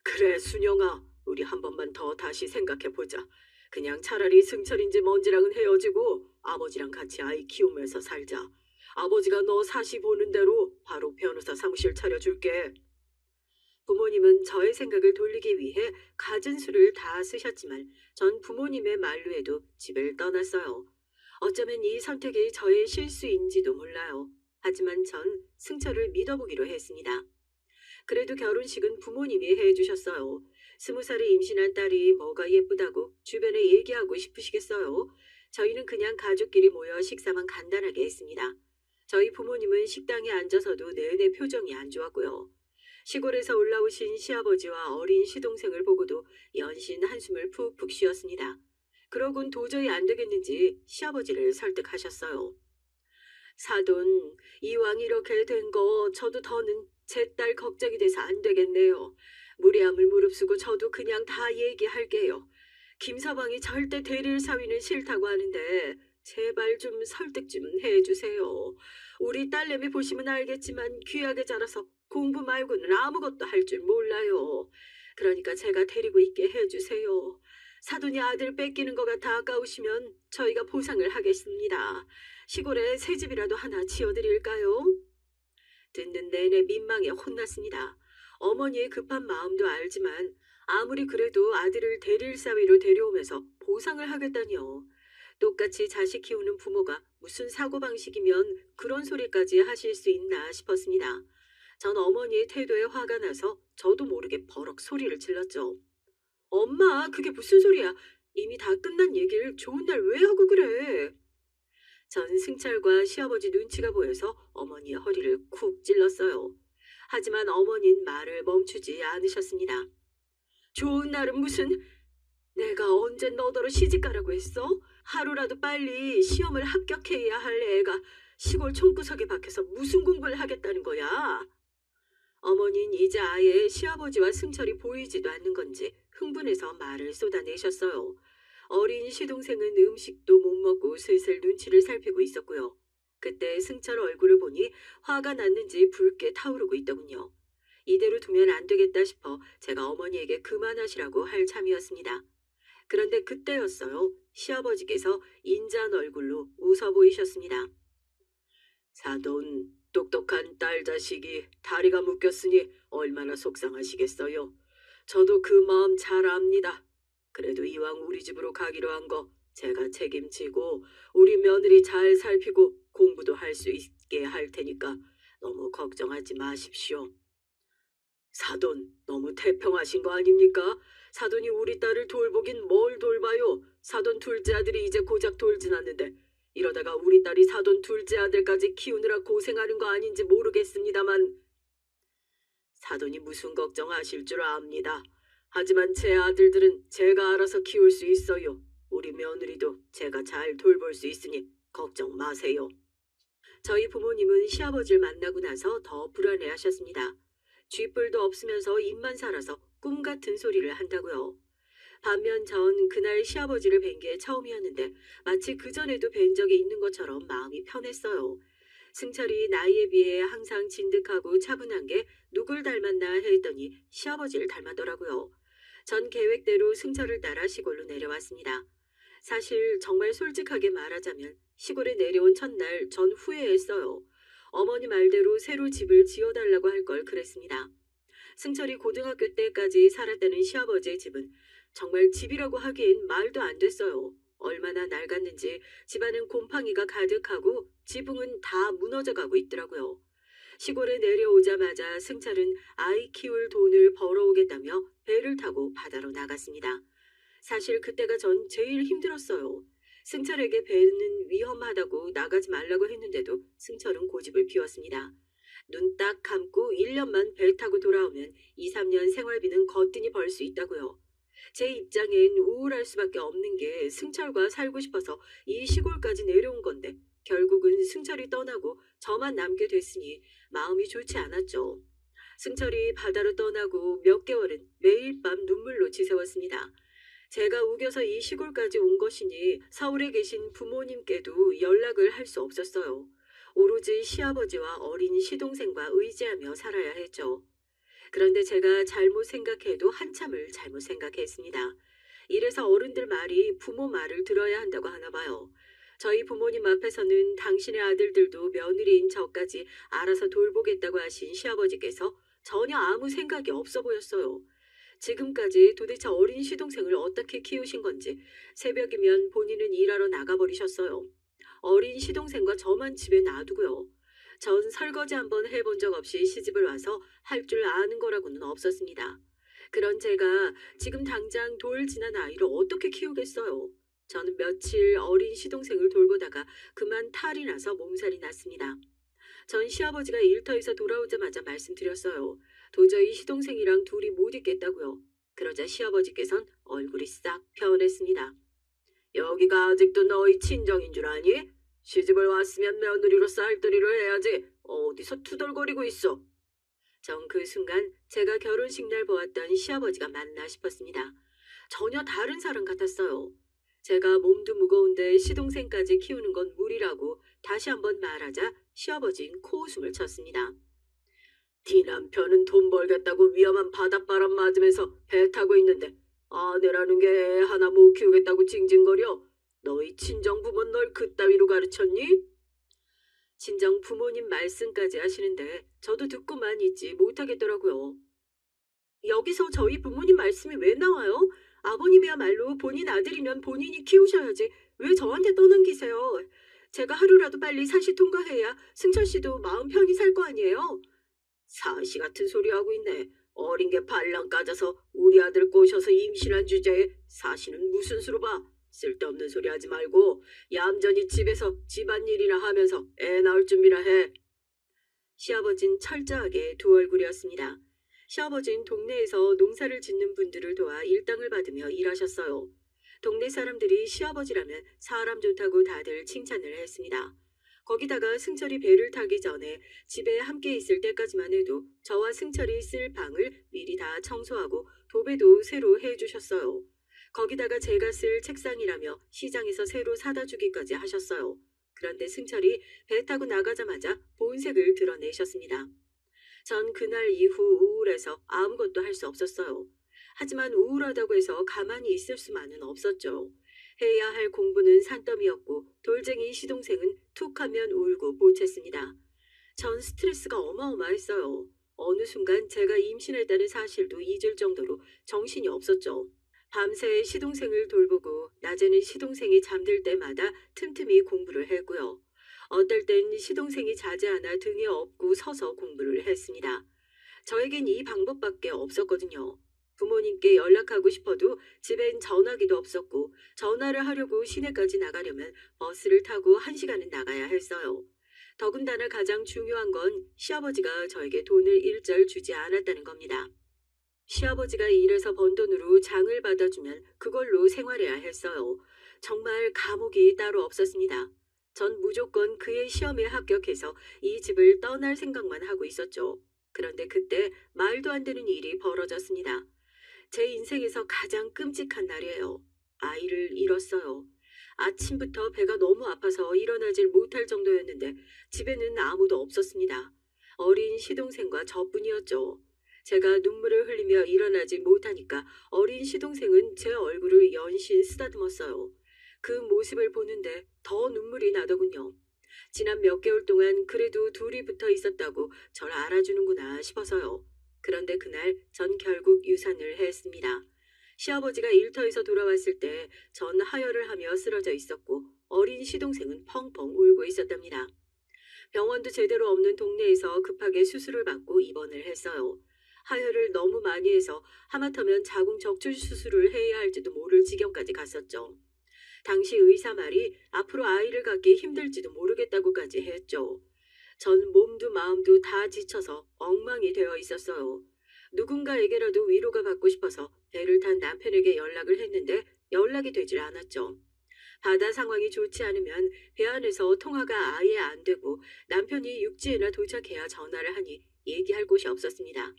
그래 순영아, 우리 한 번만 더 다시 생각해보자. 그냥 차라리 승철인지 뭔지랑은 헤어지고 아버지랑 같이 아이 키우면서 살자. 아버지가 너 사시 보는 대로 바로 변호사 사무실 차려줄게. 부모님은 저의 생각을 돌리기 위해 갖은 수를 다 쓰셨지만 전 부모님의 만류에도 집을 떠났어요. 어쩌면 이 선택이 저의 실수인지도 몰라요. 하지만 전 승철을 믿어보기로 했습니다. 그래도 결혼식은 부모님이 해주셨어요. 20살에 임신한 딸이 뭐가 예쁘다고 주변에 얘기하고 싶으시겠어요? 저희는 그냥 가족끼리 모여 식사만 간단하게 했습니다. 저희 부모님은 식당에 앉아서도 내내 표정이 안 좋았고요. 시골에서 올라오신 시아버지와 어린 시동생을 보고도 연신 한숨을 푹푹 쉬었습니다. 그러곤 도저히 안 되겠는지 시아버지를 설득하셨어요. 사돈, 이왕 이렇게 된 거 저도 더는 제 딸 걱정이 돼서 안 되겠네요. 무례함을 무릅쓰고 저도 그냥 다 얘기할게요. 김서방이 절대 대릴 사위는 싫다고 하는데 제발 좀 설득 좀 해주세요. 우리 딸내미 보시면 알겠지만 귀하게 자라서 공부 말고는 아무것도 할 줄 몰라요. 그러니까 제가 데리고 있게 해주세요. 사돈이 아들 뺏기는 것 같아 아까우시면 저희가 보상을 하겠습니다. 시골에 새 집이라도 하나 지어드릴까요? 듣는 내내 민망해 혼났습니다. 어머니의 급한 마음도 알지만 아무리 그래도 아들을 대릴 사위로 데려오면서 보상을 하겠다니요. 똑같이 자식 키우는 부모가 무슨 사고방식이면 그런 소리까지 하실 수 있나 싶었습니다. 전 어머니의 태도에 화가 나서 저도 모르게 버럭 소리를 질렀죠. 엄마, 그게 무슨 소리야? 이미 다 끝난 얘기를 좋은 날 왜 하고 그래? 전 승철과 시아버지 눈치가 보여서 어머니의 허리를 쿡 찔렀어요. 하지만 어머니는 말을 멈추지 않으셨습니다. 좋은 날은 무슨, 내가 언제 너더러 시집가라고 했어? 하루라도 빨리 시험을 합격해야 할 애가 시골 총구석에 박혀서 무슨 공부를 하겠다는 거야? 어머니는 이제 아예 시아버지와 승철이 보이지도 않는 건지 흥분해서 말을 쏟아내셨어요. 어린 시동생은 음식도 못 먹고 슬슬 눈치를 살피고 있었고요. 그때 승철 얼굴을 보니 화가 났는지 붉게 타오르고 있더군요. 이대로 두면 안 되겠다 싶어 제가 어머니에게 그만하시라고 할 참이었습니다. 그런데 그때였어요. 시아버지께서 인자한 얼굴로 웃어 보이셨습니다. 사돈, 똑똑한 딸 자식이 다리가 묶였으니 얼마나 속상하시겠어요. 저도 그 마음 잘 압니다. 그래도 이왕 우리 집으로 가기로 한 거 제가 책임지고 우리 며느리 잘 살피고 공부도 할 수 있게 할 테니까 너무 걱정하지 마십시오. 사돈, 너무 태평하신 거 아닙니까? 사돈이 우리 딸을 돌보긴 뭘 돌봐요. 사돈 둘째 아들이 이제 고작 돌지났는데 이러다가 우리 딸이 사돈 둘째 아들까지 키우느라 고생하는 거 아닌지 모르겠습니다만 사돈이 무슨 걱정하실 줄 압니다. 하지만 제 아들들은 제가 알아서 키울 수 있어요. 우리 며느리도 제가 잘 돌볼 수 있으니 걱정 마세요. 저희 부모님은 시아버지를 만나고 나서 더 불안해하셨습니다. 쥐뿔도 없으면서 입만 살아서 꿈 같은 소리를 한다고요. 반면 전 그날 시아버지를 뵌 게 처음이었는데 마치 그전에도 뵌 적이 있는 것처럼 마음이 편했어요. 승철이 나이에 비해 항상 진득하고 차분한 게 누굴 닮았나 했더니 시아버지를 닮았더라고요. 전 계획대로 승철을 따라 시골로 내려왔습니다. 사실 정말 솔직하게 말하자면 시골에 내려온 첫날 전 후회했어요. 어머니 말대로 새로 집을 지어달라고 할 걸 그랬습니다. 승철이 고등학교 때까지 살았다는 시아버지의 집은 정말 집이라고 하기엔 말도 안 됐어요. 얼마나 낡았는지 집안은 곰팡이가 가득하고 지붕은 다 무너져가고 있더라고요. 시골에 내려오자마자 승철은 아이 키울 돈을 벌어오겠다며 배를 타고 바다로 나갔습니다. 사실 그때가 전 제일 힘들었어요. 승철에게 배는 위험하다고 나가지 말라고 했는데도 승철은 고집을 피웠습니다. 눈 딱 감고 1년만 배 타고 돌아오면 2, 3년 생활비는 거뜬히 벌 수 있다고요. 제 입장엔 우울할 수밖에 없는 게 승철과 살고 싶어서 이 시골까지 내려온 건데 결국은 승철이 떠나고 저만 남게 됐으니 마음이 좋지 않았죠. 승철이 바다로 떠나고 몇 개월은 매일 밤 눈물로 지새웠습니다. 제가 우겨서 이 시골까지 온 것이니 서울에 계신 부모님께도 연락을 할 수 없었어요. 오로지 시아버지와 어린 시동생과 의지하며 살아야 했죠. 그런데 제가 잘못 생각해도 한참을 잘못 생각했습니다. 이래서 어른들 말이 부모 말을 들어야 한다고 하나 봐요. 저희 부모님 앞에서는 당신의 아들들도 며느리인 저까지 알아서 돌보겠다고 하신 시아버지께서 전혀 아무 생각이 없어 보였어요. 지금까지 도대체 어린 시동생을 어떻게 키우신 건지 새벽이면 본인은 일하러 나가버리셨어요. 어린 시동생과 저만 집에 놔두고요. 전 설거지 한번 해본 적 없이 시집을 와서 할 줄 아는 거라고는 없었습니다. 그런 제가 지금 당장 돌 지난 아이를 어떻게 키우겠어요. 저는 며칠 어린 시동생을 돌보다가 그만 탈이 나서 몸살이 났습니다. 전 시아버지가 일터에서 돌아오자마자 말씀드렸어요. 도저히 시동생이랑 둘이 못 있겠다고요. 그러자 시아버지께선 얼굴이 싹 변했습니다. 여기가 아직도 너희 친정인 줄 아니? 시집을 왔으면 며느리로 쌀뜨리를 해야지. 어디서 투덜거리고 있어. 전 그 순간 제가 결혼식 날 보았던 시아버지가 맞나 싶었습니다. 전혀 다른 사람 같았어요. 제가 몸도 무거운데 시동생까지 키우는 건 무리라고 다시 한번 말하자 시아버지는 코웃음을 쳤습니다. 네 남편은 돈 벌겠다고 위험한 바닷바람 맞으면서 배 타고 있는데 아내라는 게 애 하나 못 키우겠다고 징징거려. 너희 친정 부모는 널 그따위로 가르쳤니? 친정 부모님 말씀까지 하시는데 저도 듣고만 있지 못하겠더라고요. 여기서 저희 부모님 말씀이 왜 나와요? 아버님이야말로 본인 아들이면 본인이 키우셔야지 왜 저한테 떠넘기세요? 제가 하루라도 빨리 사시 통과해야 승철 씨도 마음 편히 살 거 아니에요? 사시 같은 소리 하고 있네. 어린 게 발랑 까져서 우리 아들 꼬셔서 임신한 주제에 사시는 무슨 수로 봐. 쓸데없는 소리 하지 말고 얌전히 집에서 집안일이나 하면서 애 낳을 준비나 해. 시아버진 철저하게 두 얼굴이었습니다. 시아버진 동네에서 농사를 짓는 분들을 도와 일당을 받으며 일하셨어요. 동네 사람들이 시아버지라면 사람 좋다고 다들 칭찬을 했습니다. 거기다가 승철이 배를 타기 전에 집에 함께 있을 때까지만 해도 저와 승철이 쓸 방을 미리 다 청소하고 도배도 새로 해주셨어요. 거기다가 제가 쓸 책상이라며 시장에서 새로 사다 주기까지 하셨어요. 그런데 승철이 배 타고 나가자마자 본색을 드러내셨습니다. 전 그날 이후 우울해서 아무것도 할 수 없었어요. 하지만 우울하다고 해서 가만히 있을 수만은 없었죠. 해야 할 공부는 산더미였고 돌쟁이 시동생은 툭하면 울고 보챘습니다. 전 스트레스가 어마어마했어요. 어느 순간 제가 임신했다는 사실도 잊을 정도로 정신이 없었죠. 밤새 시동생을 돌보고 낮에는 시동생이 잠들 때마다 틈틈이 공부를 했고요. 어떨 땐 시동생이 자지 않아 등에 업고 서서 공부를 했습니다. 저에겐 이 방법밖에 없었거든요. 부모님께 연락하고 싶어도 집엔 전화기도 없었고 전화를 하려고 시내까지 나가려면 버스를 타고 1시간은 나가야 했어요. 더군다나 가장 중요한 건 시아버지가 저에게 돈을 일절 주지 않았다는 겁니다. 시아버지가 일해서 번 돈으로 장을 받아주면 그걸로 생활해야 했어요. 정말 감옥이 따로 없었습니다. 전 무조건 그의 시험에 합격해서 이 집을 떠날 생각만 하고 있었죠. 그런데 그때 말도 안 되는 일이 벌어졌습니다. 제 인생에서 가장 끔찍한 날이에요. 아이를 잃었어요. 아침부터 배가 너무 아파서 일어나질 못할 정도였는데 집에는 아무도 없었습니다. 어린 시동생과 저뿐이었죠. 제가 눈물을 흘리며 일어나지 못하니까 어린 시동생은 제 얼굴을 연신 쓰다듬었어요. 그 모습을 보는데 더 눈물이 나더군요. 지난 몇 개월 동안 그래도 둘이 붙어 있었다고 절 알아주는구나 싶어서요. 그런데 그날 전 결국 유산을 했습니다. 시아버지가 일터에서 돌아왔을 때 전 하혈을 하며 쓰러져 있었고 어린 시동생은 펑펑 울고 있었답니다. 병원도 제대로 없는 동네에서 급하게 수술을 받고 입원을 했어요. 하혈을 너무 많이 해서 하마터면 자궁 적출 수술을 해야 할지도 모를 지경까지 갔었죠. 당시 의사 말이 앞으로 아이를 갖기 힘들지도 모르겠다고까지 했죠. 전 몸도 마음도 다 지쳐서 엉망이 되어 있었어요. 누군가에게라도 위로가 받고 싶어서 배를 탄 남편에게 연락을 했는데 연락이 되질 않았죠. 바다 상황이 좋지 않으면 배 안에서 통화가 아예 안 되고 남편이 육지에나 도착해야 전화를 하니 얘기할 곳이 없었습니다.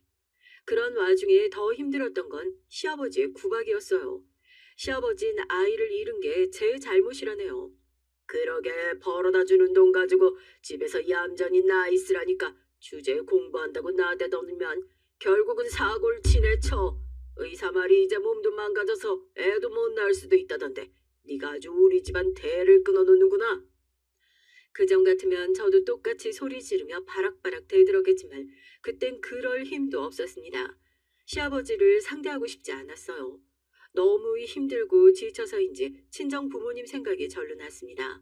그런 와중에 더 힘들었던 건 시아버지의 구박이었어요. 시아버진 아이를 잃은 게 제 잘못이라네요. 그러게 벌어다 주는 돈 가지고 집에서 얌전히 나 있으라니까 주제에 공부한다고 나대더니면 결국은 사고를 치네 쳐. 의사 말이 이제 몸도 망가져서 애도 못 낳을 수도 있다던데 네가 아주 우리 집안 대를 끊어놓는구나. 그전 같으면 저도 똑같이 소리 지르며 바락바락 대들었겠지만 그땐 그럴 힘도 없었습니다. 시아버지를 상대하고 싶지 않았어요. 너무 힘들고 지쳐서인지 친정 부모님 생각이 절로 났습니다.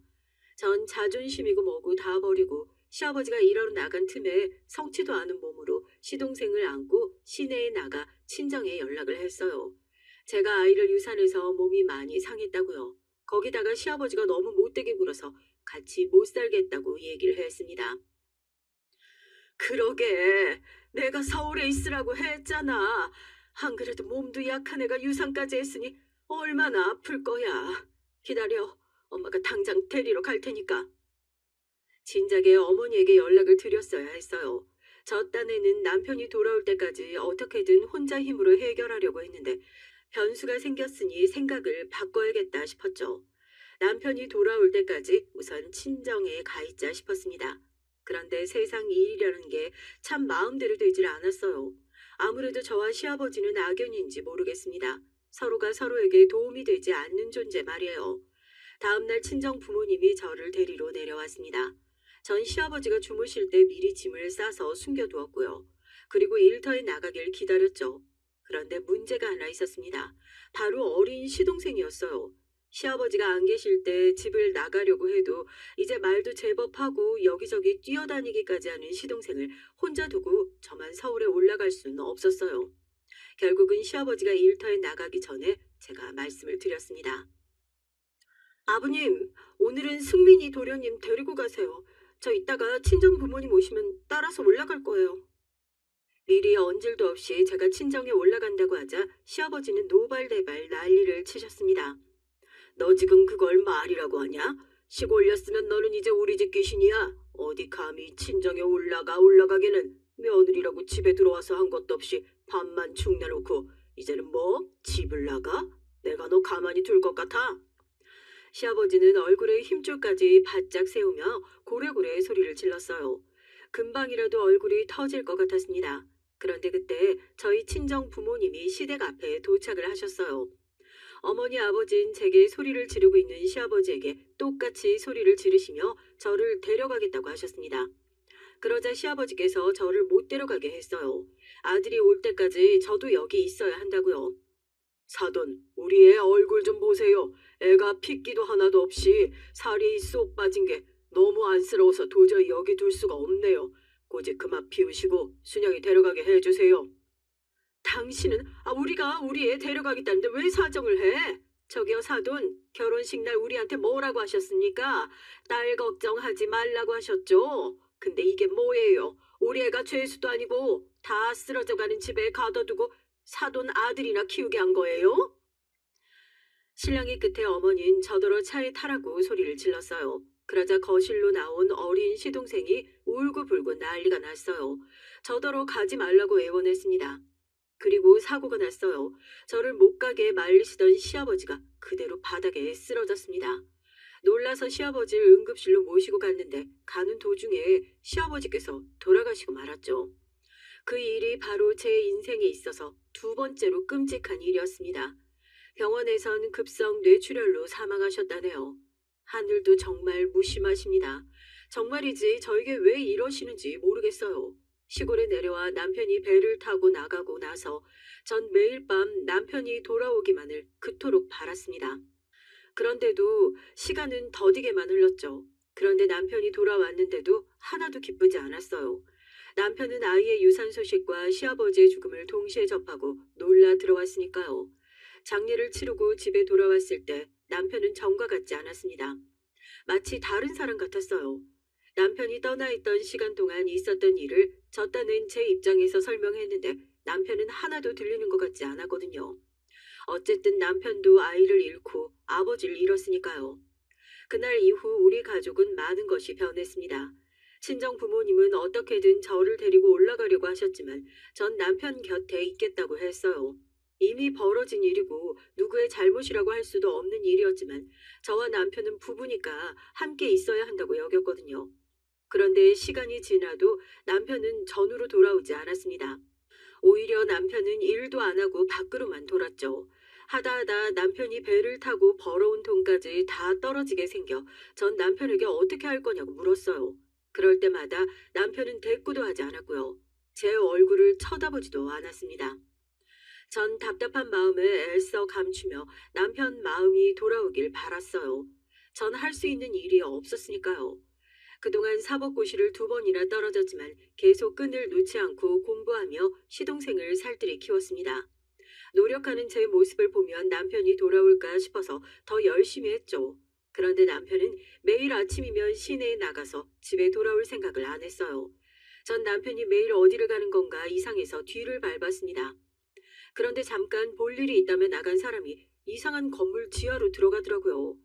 전 자존심이고 뭐고 다 버리고 시아버지가 일하러 나간 틈에 성치도 않은 몸으로 시동생을 안고 시내에 나가 친정에 연락을 했어요. 제가 아이를 유산해서 몸이 많이 상했다고요. 거기다가 시아버지가 너무 못되게 굴어서 같이 못 살겠다고 얘기를 했습니다. 그러게 내가 서울에 있으라고 했잖아. 안 그래도 몸도 약한 애가 유산까지 했으니 얼마나 아플 거야. 기다려. 엄마가 당장 데리러 갈 테니까. 진작에 어머니에게 연락을 드렸어야 했어요. 저 딴에는 남편이 돌아올 때까지 어떻게든 혼자 힘으로 해결하려고 했는데 변수가 생겼으니 생각을 바꿔야겠다 싶었죠. 남편이 돌아올 때까지 우선 친정에 가 있자 싶었습니다. 그런데 세상 일이라는 게 참 마음대로 되질 않았어요. 아무래도 저와 시아버지는 악연인지 모르겠습니다. 서로가 서로에게 도움이 되지 않는 존재 말이에요. 다음날 친정 부모님이 저를 데리러 내려왔습니다. 전 시아버지가 주무실 때 미리 짐을 싸서 숨겨두었고요. 그리고 일터에 나가길 기다렸죠. 그런데 문제가 하나 있었습니다. 바로 어린 시동생이었어요. 시아버지가 안 계실 때 집을 나가려고 해도 이제 말도 제법 하고 여기저기 뛰어다니기까지 하는 시동생을 혼자 두고 저만 서울에 올라갈 수는 없었어요. 결국은 시아버지가 일터에 나가기 전에 제가 말씀을 드렸습니다. 아버님, 오늘은 승민이 도련님 데리고 가세요. 저 이따가 친정 부모님 오시면 따라서 올라갈 거예요. 미리 언질도 없이 제가 친정에 올라간다고 하자 시아버지는 노발대발 난리를 치셨습니다. 너 지금 그걸 말이라고 하냐? 시골이었으면 너는 이제 우리 집 귀신이야. 어디 감히 친정에 올라가기는 며느리라고 집에 들어와서 한 것도 없이 밥만 축 내놓고 이제는 뭐 집을 나가? 내가 너 가만히 둘 것 같아? 시아버지는 얼굴에 힘줄까지 바짝 세우며 고래고래 소리를 질렀어요. 금방이라도 얼굴이 터질 것 같았습니다. 그런데 그때 저희 친정 부모님이 시댁 앞에 도착을 하셨어요. 어머니 아버진 제게 소리를 지르고 있는 시아버지에게 똑같이 소리를 지르시며 저를 데려가겠다고 하셨습니다. 그러자 시아버지께서 저를 못 데려가게 했어요. 아들이 올 때까지 저도 여기 있어야 한다고요. 사돈, 우리 애 얼굴 좀 보세요. 애가 핏기도 하나도 없이 살이 쏙 빠진 게 너무 안쓰러워서 도저히 여기 둘 수가 없네요. 고집 그만 피우시고 순영이 데려가게 해주세요. 당신은 우리가 우리 애 데려가겠다는데 왜 사정을 해? 저기요 사돈, 결혼식 날 우리한테 뭐라고 하셨습니까? 딸 걱정하지 말라고 하셨죠? 근데 이게 뭐예요? 우리 애가 죄수도 아니고 다 쓰러져가는 집에 가둬두고 사돈 아들이나 키우게 한 거예요? 신랑이 끝에 어머니는 저더러 차에 타라고 소리를 질렀어요. 그러자 거실로 나온 어린 시동생이 울고불고 난리가 났어요. 저더러 가지 말라고 애원했습니다. 그리고 사고가 났어요. 저를 못 가게 말리시던 시아버지가 그대로 바닥에 쓰러졌습니다. 놀라서 시아버지를 응급실로 모시고 갔는데 가는 도중에 시아버지께서 돌아가시고 말았죠. 그 일이 바로 제 인생에 있어서 두 번째로 끔찍한 일이었습니다. 병원에선 급성 뇌출혈로 사망하셨다네요. 하늘도 정말 무심하십니다. 정말이지 저에게 왜 이러시는지 모르겠어요. 시골에 내려와 남편이 배를 타고 나가고 나서 전 매일 밤 남편이 돌아오기만을 그토록 바랐습니다. 그런데도 시간은 더디게만 흘렀죠. 그런데 남편이 돌아왔는데도 하나도 기쁘지 않았어요. 남편은 아이의 유산 소식과 시아버지의 죽음을 동시에 접하고 놀라 들어왔으니까요. 장례를 치르고 집에 돌아왔을 때 남편은 전과 같지 않았습니다. 마치 다른 사람 같았어요. 남편이 떠나 있던 시간 동안 있었던 일을 저 딴은 제 입장에서 설명했는데 남편은 하나도 들리는 것 같지 않았거든요. 어쨌든 남편도 아이를 잃고 아버지를 잃었으니까요. 그날 이후 우리 가족은 많은 것이 변했습니다. 친정 부모님은 어떻게든 저를 데리고 올라가려고 하셨지만 전 남편 곁에 있겠다고 했어요. 이미 벌어진 일이고 누구의 잘못이라고 할 수도 없는 일이었지만 저와 남편은 부부니까 함께 있어야 한다고 여겼거든요. 그런데 시간이 지나도 남편은 전으로 돌아오지 않았습니다. 오히려 남편은 일도 안 하고 밖으로만 돌았죠. 하다 남편이 배를 타고 벌어온 돈까지 다 떨어지게 생겨 전 남편에게 어떻게 할 거냐고 물었어요. 그럴 때마다 남편은 대꾸도 하지 않았고요. 제 얼굴을 쳐다보지도 않았습니다. 전 답답한 마음을 애써 감추며 남편 마음이 돌아오길 바랐어요. 전 할 수 있는 일이 없었으니까요. 그동안 사법고시를 2번이나 떨어졌지만 계속 끈을 놓지 않고 공부하며 시동생을 살뜰히 키웠습니다. 노력하는 제 모습을 보면 남편이 돌아올까 싶어서 더 열심히 했죠. 그런데 남편은 매일 아침이면 시내에 나가서 집에 돌아올 생각을 안 했어요. 전 남편이 매일 어디를 가는 건가 이상해서 뒤를 밟았습니다. 그런데 잠깐 볼 일이 있다며 나간 사람이 이상한 건물 지하로 들어가더라고요.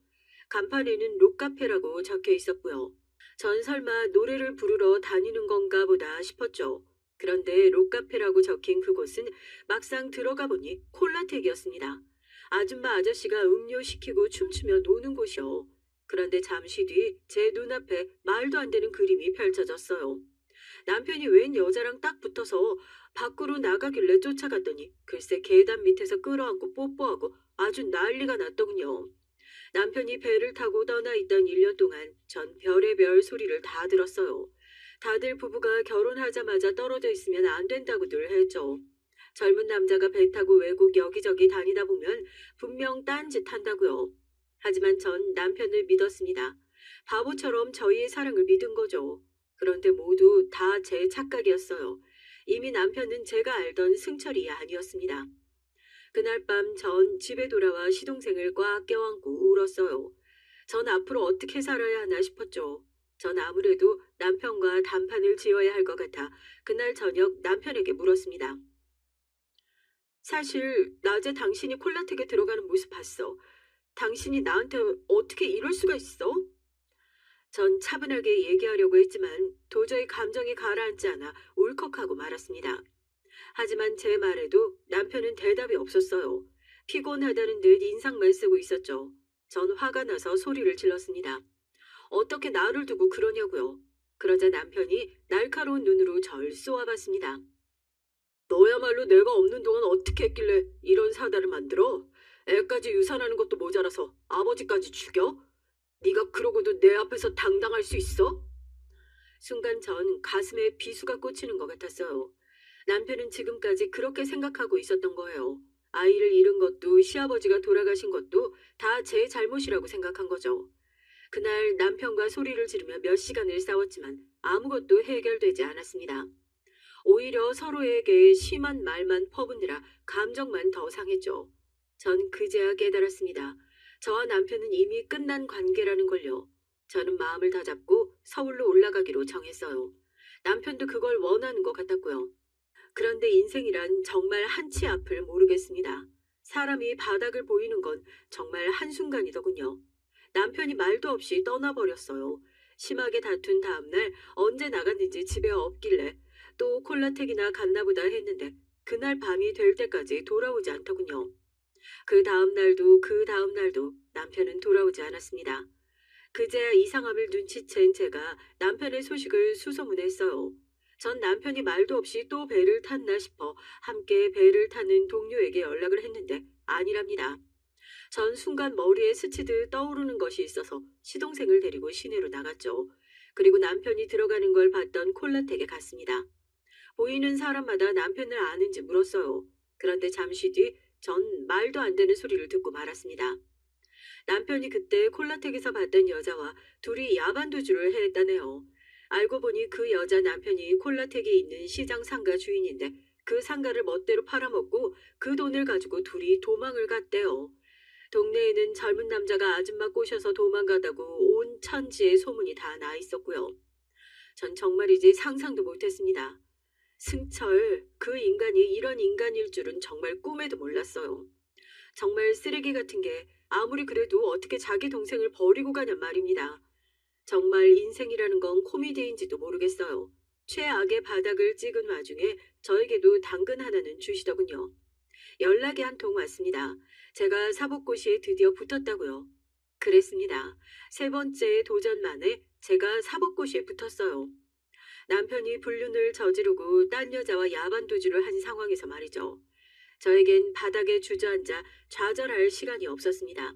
간판에는 록카페라고 적혀 있었고요. 전 설마 노래를 부르러 다니는 건가 보다 싶었죠. 그런데 록카페라고 적힌 그곳은 막상 들어가 보니 콜라텍이었습니다. 아줌마 아저씨가 음료 시키고 춤추며 노는 곳이요. 그런데 잠시 뒤 제 눈앞에 말도 안 되는 그림이 펼쳐졌어요. 남편이 웬 여자랑 딱 붙어서 밖으로 나가길래 쫓아갔더니 글쎄 계단 밑에서 끌어안고 뽀뽀하고 아주 난리가 났더군요. 남편이 배를 타고 떠나 있던 1년 동안 전 별의별 소리를 다 들었어요. 다들 부부가 결혼하자마자 떨어져 있으면 안 된다고들 했죠. 젊은 남자가 배 타고 외국 여기저기 다니다 보면 분명 딴짓 한다고요. 하지만 전 남편을 믿었습니다. 바보처럼 저희의 사랑을 믿은 거죠. 그런데 모두 다 제 착각이었어요. 이미 남편은 제가 알던 승철이 아니었습니다. 그날 밤 전 집에 돌아와 시동생을 꽉 껴안고 울었어요. 전 앞으로 어떻게 살아야 하나 싶었죠. 전 아무래도 남편과 단판을 지어야 할 것 같아 그날 저녁 남편에게 물었습니다. 사실 낮에 당신이 콜라텍에 들어가는 모습 봤어. 당신이 나한테 어떻게 이럴 수가 있어? 전 차분하게 얘기하려고 했지만 도저히 감정이 가라앉지 않아 울컥하고 말았습니다. 하지만 제 말에도 남편은 대답이 없었어요. 피곤하다는 듯 인상만 쓰고 있었죠. 전 화가 나서 소리를 질렀습니다. 어떻게 나를 두고 그러냐고요. 그러자 남편이 날카로운 눈으로 절 쏘아봤습니다. 너야말로 내가 없는 동안 어떻게 했길래 이런 사달을 만들어? 애까지 유산하는 것도 모자라서 아버지까지 죽여? 네가 그러고도 내 앞에서 당당할 수 있어? 순간 전 가슴에 비수가 꽂히는 것 같았어요. 남편은 지금까지 그렇게 생각하고 있었던 거예요. 아이를 잃은 것도 시아버지가 돌아가신 것도 다 제 잘못이라고 생각한 거죠. 그날 남편과 소리를 지르며 몇 시간을 싸웠지만 아무것도 해결되지 않았습니다. 오히려 서로에게 심한 말만 퍼붓느라 감정만 더 상했죠. 전 그제야 깨달았습니다. 저와 남편은 이미 끝난 관계라는 걸요. 저는 마음을 다잡고 서울로 올라가기로 정했어요. 남편도 그걸 원하는 것 같았고요. 그런데 인생이란 정말 한치 앞을 모르겠습니다. 사람이 바닥을 보이는 건 정말 한순간이더군요. 남편이 말도 없이 떠나버렸어요. 심하게 다툰 다음날 언제 나갔는지 집에 없길래 또 콜라텍이나 갔나 보다 했는데 그날 밤이 될 때까지 돌아오지 않더군요. 그 다음 날도 남편은 돌아오지 않았습니다. 그제야 이상함을 눈치챈 제가 남편의 소식을 수소문했어요. 전 남편이 말도 없이 또 배를 탔나 싶어 함께 배를 타는 동료에게 연락을 했는데 아니랍니다. 전 순간 머리에 스치듯 떠오르는 것이 있어서 시동생을 데리고 시내로 나갔죠. 그리고 남편이 들어가는 걸 봤던 콜라텍에 갔습니다. 보이는 사람마다 남편을 아는지 물었어요. 그런데 잠시 뒤 전 말도 안 되는 소리를 듣고 말았습니다. 남편이 그때 콜라텍에서 봤던 여자와 둘이 야반도주를 했다네요. 알고 보니 그 여자 남편이 콜라텍에 있는 시장 상가 주인인데 그 상가를 멋대로 팔아먹고 그 돈을 가지고 둘이 도망을 갔대요. 동네에는 젊은 남자가 아줌마 꼬셔서 도망가다고 온 천지에 소문이 다 나 있었고요. 전 정말이지 상상도 못했습니다. 승철, 그 인간이 이런 인간일 줄은 정말 꿈에도 몰랐어요. 정말 쓰레기 같은 게 아무리 그래도 어떻게 자기 동생을 버리고 가냔 말입니다. 정말 인생이라는 건 코미디인지도 모르겠어요. 최악의 바닥을 찍은 와중에 저에게도 당근 하나는 주시더군요. 연락이 한 통 왔습니다. 제가 사법고시에 드디어 붙었다고요. 그랬습니다. 세 번째 도전 만에 제가 사법고시에 붙었어요. 남편이 불륜을 저지르고 딴 여자와 야반도주를 한 상황에서 말이죠. 저에겐 바닥에 주저앉아 좌절할 시간이 없었습니다.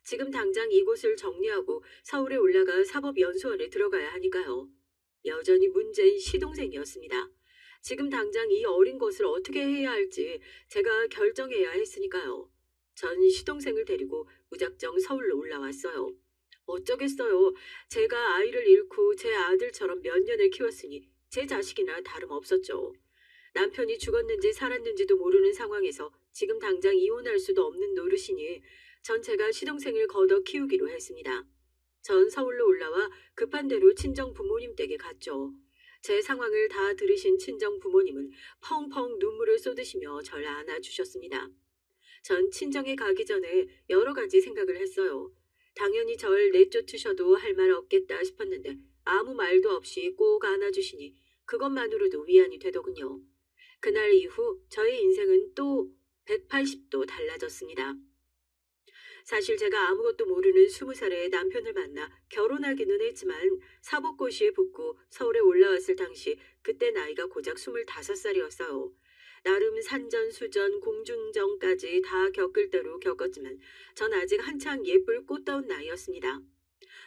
지금 당장 이곳을 정리하고 서울에 올라가 사법연수원에 들어가야 하니까요. 여전히 문제인 시동생이었습니다. 지금 당장 이 어린 것을 어떻게 해야 할지 제가 결정해야 했으니까요. 전 시동생을 데리고 무작정 서울로 올라왔어요. 어쩌겠어요. 제가 아이를 잃고 제 아들처럼 몇 년을 키웠으니 제 자식이나 다름없었죠. 남편이 죽었는지 살았는지도 모르는 상황에서 지금 당장 이혼할 수도 없는 노릇이니 전 제가 시동생을 걷어 키우기로 했습니다. 전 서울로 올라와 급한 대로 친정 부모님 댁에 갔죠. 제 상황을 다 들으신 친정 부모님은 펑펑 눈물을 쏟으시며 절 안아주셨습니다. 전 친정에 가기 전에 여러 가지 생각을 했어요. 당연히 절 내쫓으셔도 할 말 없겠다 싶었는데 아무 말도 없이 꼭 안아주시니 그것만으로도 위안이 되더군요. 그날 이후 저의 인생은 또 180도 달라졌습니다. 사실 제가 아무것도 모르는 20살의 남편을 만나 결혼하기는 했지만 사법고시에 붙고 서울에 올라왔을 당시 그때 나이가 고작 25살이었어요. 나름 산전수전 공중전까지 다 겪을 대로 겪었지만 전 아직 한창 예쁠 꽃다운 나이였습니다.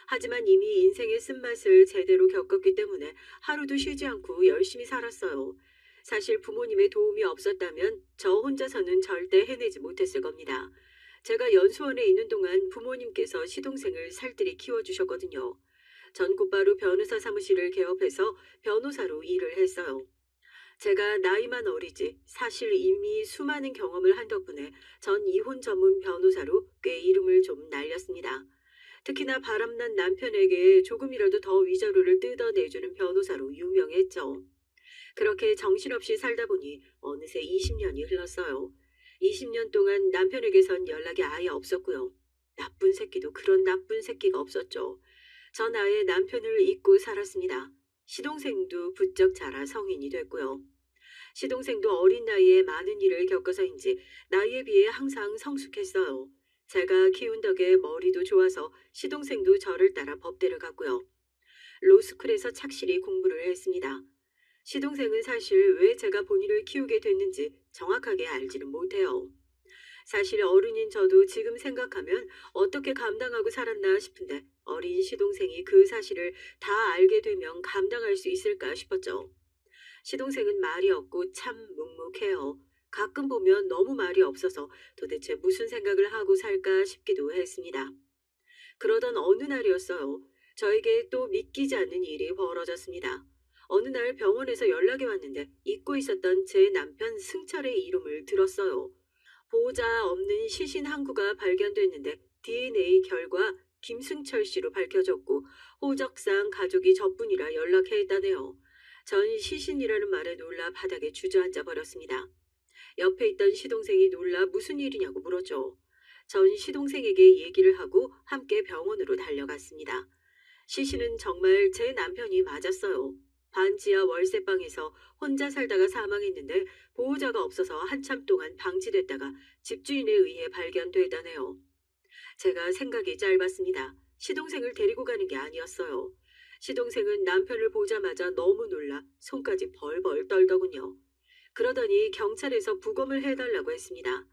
하지만 이미 인생의 쓴맛을 제대로 겪었기 때문에 하루도 쉬지 않고 열심히 살았어요. 사실 부모님의 도움이 없었다면 저 혼자서는 절대 해내지 못했을 겁니다. 제가 연수원에 있는 동안 부모님께서 시동생을 살뜰히 키워주셨거든요. 전 곧바로 변호사 사무실을 개업해서 변호사로 일을 했어요. 제가 나이만 어리지 사실 이미 수많은 경험을 한 덕분에 전 이혼 전문 변호사로 꽤 이름을 좀 날렸습니다. 특히나 바람난 남편에게 조금이라도 더 위자료를 뜯어내주는 변호사로 유명했죠. 그렇게 정신없이 살다 보니 어느새 20년이 흘렀어요. 20년 동안 남편에게선 연락이 아예 없었고요. 나쁜 새끼도 그런 나쁜 새끼가 없었죠. 전 아예 남편을 잊고 살았습니다. 시동생도 부쩍 자라 성인이 됐고요. 시동생도 어린 나이에 많은 일을 겪어서인지 나이에 비해 항상 성숙했어요. 제가 키운 덕에 머리도 좋아서 시동생도 저를 따라 법대를 갔고요. 로스쿨에서 착실히 공부를 했습니다. 시동생은 사실 왜 제가 본인을 키우게 됐는지 정확하게 알지는 못해요. 사실 어른인 저도 지금 생각하면 어떻게 감당하고 살았나 싶은데 어린 시동생이 그 사실을 다 알게 되면 감당할 수 있을까 싶었죠. 시동생은 말이 없고 참 묵묵해요. 가끔 보면 너무 말이 없어서 도대체 무슨 생각을 하고 살까 싶기도 했습니다. 그러던 어느 날이었어요. 저에게 또 믿기지 않는 일이 벌어졌습니다. 어느 날 병원에서 연락이 왔는데 잊고 있었던 제 남편 승철의 이름을 들었어요. 보호자 없는 시신 한 구가 발견됐는데 DNA 결과 김승철 씨로 밝혀졌고 호적상 가족이 저뿐이라 연락했다네요. 전 시신이라는 말에 놀라 바닥에 주저앉아 버렸습니다. 옆에 있던 시동생이 놀라 무슨 일이냐고 물었죠. 전 시동생에게 얘기를 하고 함께 병원으로 달려갔습니다. 시신은 정말 제 남편이 맞았어요. 반지하 월세방에서 혼자 살다가 사망했는데 보호자가 없어서 한참 동안 방치됐다가 집주인에 의해 발견되다네요. 제가 생각이 짧았습니다. 시동생을 데리고 가는 게 아니었어요. 시동생은 남편을 보자마자 너무 놀라 손까지 벌벌 떨더군요. 그러더니 경찰에서 부검을 해달라고 했습니다.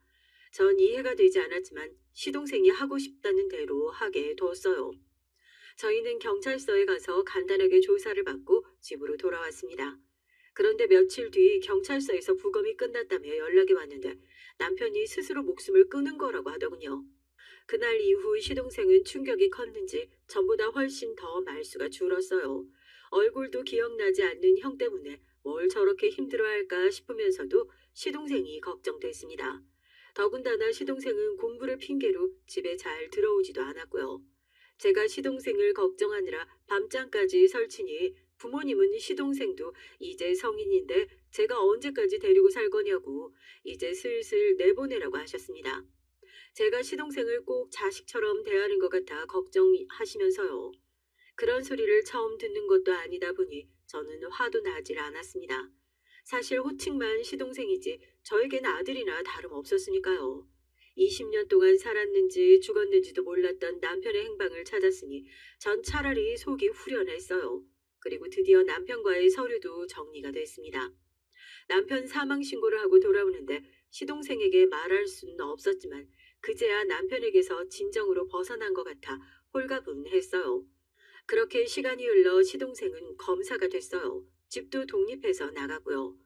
전 이해가 되지 않았지만 시동생이 하고 싶다는 대로 하게 뒀어요. 저희는 경찰서에 가서 간단하게 조사를 받고 집으로 돌아왔습니다. 그런데 며칠 뒤 경찰서에서 부검이 끝났다며 연락이 왔는데 남편이 스스로 목숨을 끊은 거라고 하더군요. 그날 이후 시동생은 충격이 컸는지 전보다 훨씬 더 말수가 줄었어요. 얼굴도 기억나지 않는 형 때문에 뭘 저렇게 힘들어할까 싶으면서도 시동생이 걱정됐습니다. 더군다나 시동생은 공부를 핑계로 집에 잘 들어오지도 않았고요. 제가 시동생을 걱정하느라 밤잠까지 설치니 부모님은 시동생도 이제 성인인데 제가 언제까지 데리고 살 거냐고 이제 슬슬 내보내라고 하셨습니다. 제가 시동생을 꼭 자식처럼 대하는 것 같아 걱정하시면서요. 그런 소리를 처음 듣는 것도 아니다 보니 저는 화도 나질 않았습니다. 사실 호칭만 시동생이지 저에겐 아들이나 다름없었으니까요. 20년 동안 살았는지 죽었는지도 몰랐던 남편의 행방을 찾았으니 전 차라리 속이 후련했어요. 그리고 드디어 남편과의 서류도 정리가 됐습니다. 남편 사망 신고를 하고 돌아오는데 시동생에게 말할 수는 없었지만 그제야 남편에게서 진정으로 벗어난 것 같아 홀가분했어요. 그렇게 시간이 흘러 시동생은 검사가 됐어요. 집도 독립해서 나가고요.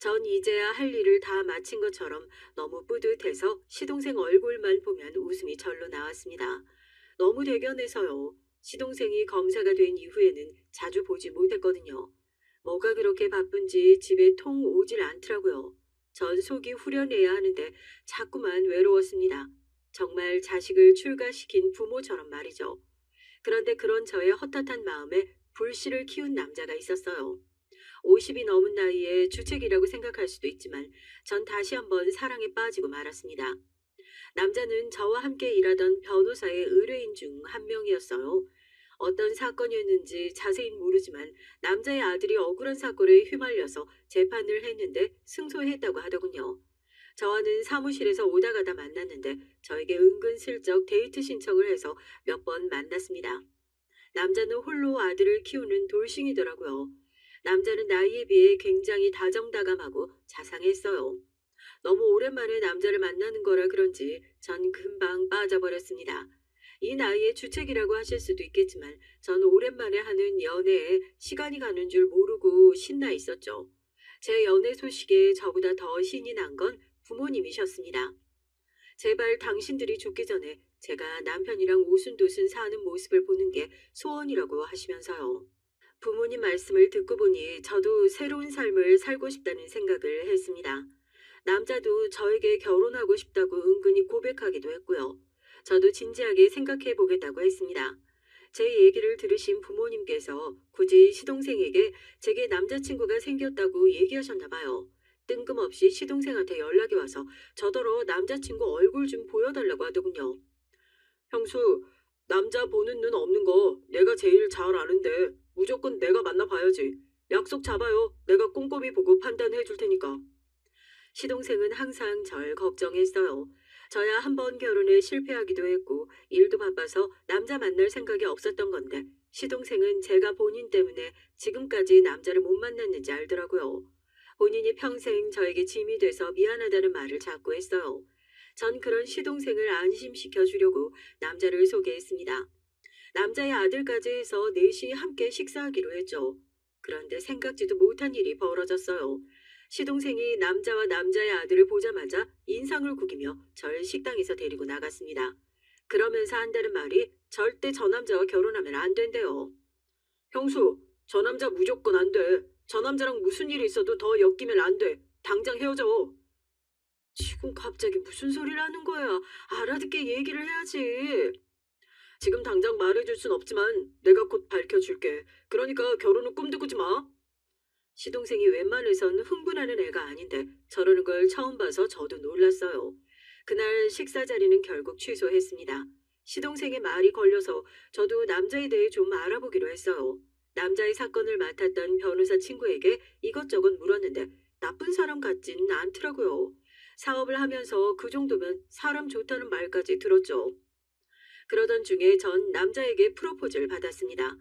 전 이제야 할 일을 다 마친 것처럼 너무 뿌듯해서 시동생 얼굴만 보면 웃음이 절로 나왔습니다. 너무 대견해서요. 시동생이 검사가 된 이후에는 자주 보지 못했거든요. 뭐가 그렇게 바쁜지 집에 통 오질 않더라고요. 전 속이 후련해야 하는데 자꾸만 외로웠습니다. 정말 자식을 출가시킨 부모처럼 말이죠. 그런데 그런 저의 헛헛한 마음에 불씨를 키운 남자가 있었어요. 50이 넘은 나이에 주책이라고 생각할 수도 있지만 전 다시 한번 사랑에 빠지고 말았습니다. 남자는 저와 함께 일하던 변호사의 의뢰인 중 한 명이었어요. 어떤 사건이었는지 자세히는 모르지만 남자의 아들이 억울한 사건에 휘말려서 재판을 했는데 승소했다고 하더군요. 저와는 사무실에서 오다 가다 만났는데 저에게 은근슬쩍 데이트 신청을 해서 몇 번 만났습니다. 남자는 홀로 아들을 키우는 돌싱이더라고요. 남자는 나이에 비해 굉장히 다정다감하고 자상했어요. 너무 오랜만에 남자를 만나는 거라 그런지 전 금방 빠져버렸습니다. 이 나이에 주책이라고 하실 수도 있겠지만 전 오랜만에 하는 연애에 시간이 가는 줄 모르고 신나 있었죠. 제 연애 소식에 저보다 더 신이 난 건 부모님이셨습니다. 제발 당신들이 죽기 전에 제가 남편이랑 오순도순 사는 모습을 보는 게 소원이라고 하시면서요. 부모님 말씀을 듣고 보니 저도 새로운 삶을 살고 싶다는 생각을 했습니다. 남자도 저에게 결혼하고 싶다고 은근히 고백하기도 했고요. 저도 진지하게 생각해 보겠다고 했습니다. 제 얘기를 들으신 부모님께서 굳이 시동생에게 제게 남자친구가 생겼다고 얘기하셨나 봐요. 뜬금없이 시동생한테 연락이 와서 저더러 남자친구 얼굴 좀 보여달라고 하더군요. 형수, 남자 보는 눈 없는 거 내가 제일 잘 아는데 무조건 내가 만나봐야지. 약속 잡아요. 내가 꼼꼼히 보고 판단해 줄 테니까. 시동생은 항상 절 걱정했어요. 저야 한 번 결혼에 실패하기도 했고 일도 바빠서 남자 만날 생각이 없었던 건데 시동생은 제가 본인 때문에 지금까지 남자를 못 만났는지 알더라고요. 본인이 평생 저에게 짐이 돼서 미안하다는 말을 자꾸 했어요. 전 그런 시동생을 안심시켜 주려고 남자를 소개했습니다. 남자의 아들까지 해서 넷이 함께 식사하기로 했죠. 그런데 생각지도 못한 일이 벌어졌어요. 시동생이 남자와 남자의 아들을 보자마자 인상을 구기며 절 식당에서 데리고 나갔습니다. 그러면서 한다는 말이 절대 저 남자와 결혼하면 안 된대요. 형수, 저 남자 무조건 안 돼. 저 남자랑 무슨 일이 있어도 더 엮이면 안 돼. 당장 헤어져. 지금 갑자기 무슨 소리를 하는 거야? 알아듣게 얘기를 해야지. 지금 당장 말해줄 순 없지만 내가 곧 밝혀줄게. 그러니까 결혼은 꿈도 꾸지 마. 시동생이 웬만해선 흥분하는 애가 아닌데 저러는 걸 처음 봐서 저도 놀랐어요. 그날 식사 자리는 결국 취소했습니다. 시동생의 말이 걸려서 저도 남자에 대해 좀 알아보기로 했어요. 남자의 사건을 맡았던 변호사 친구에게 이것저것 물었는데 나쁜 사람 같진 않더라고요. 사업을 하면서 그 정도면 사람 좋다는 말까지 들었죠. 그러던 중에 전 남자에게 프로포즈를 받았습니다.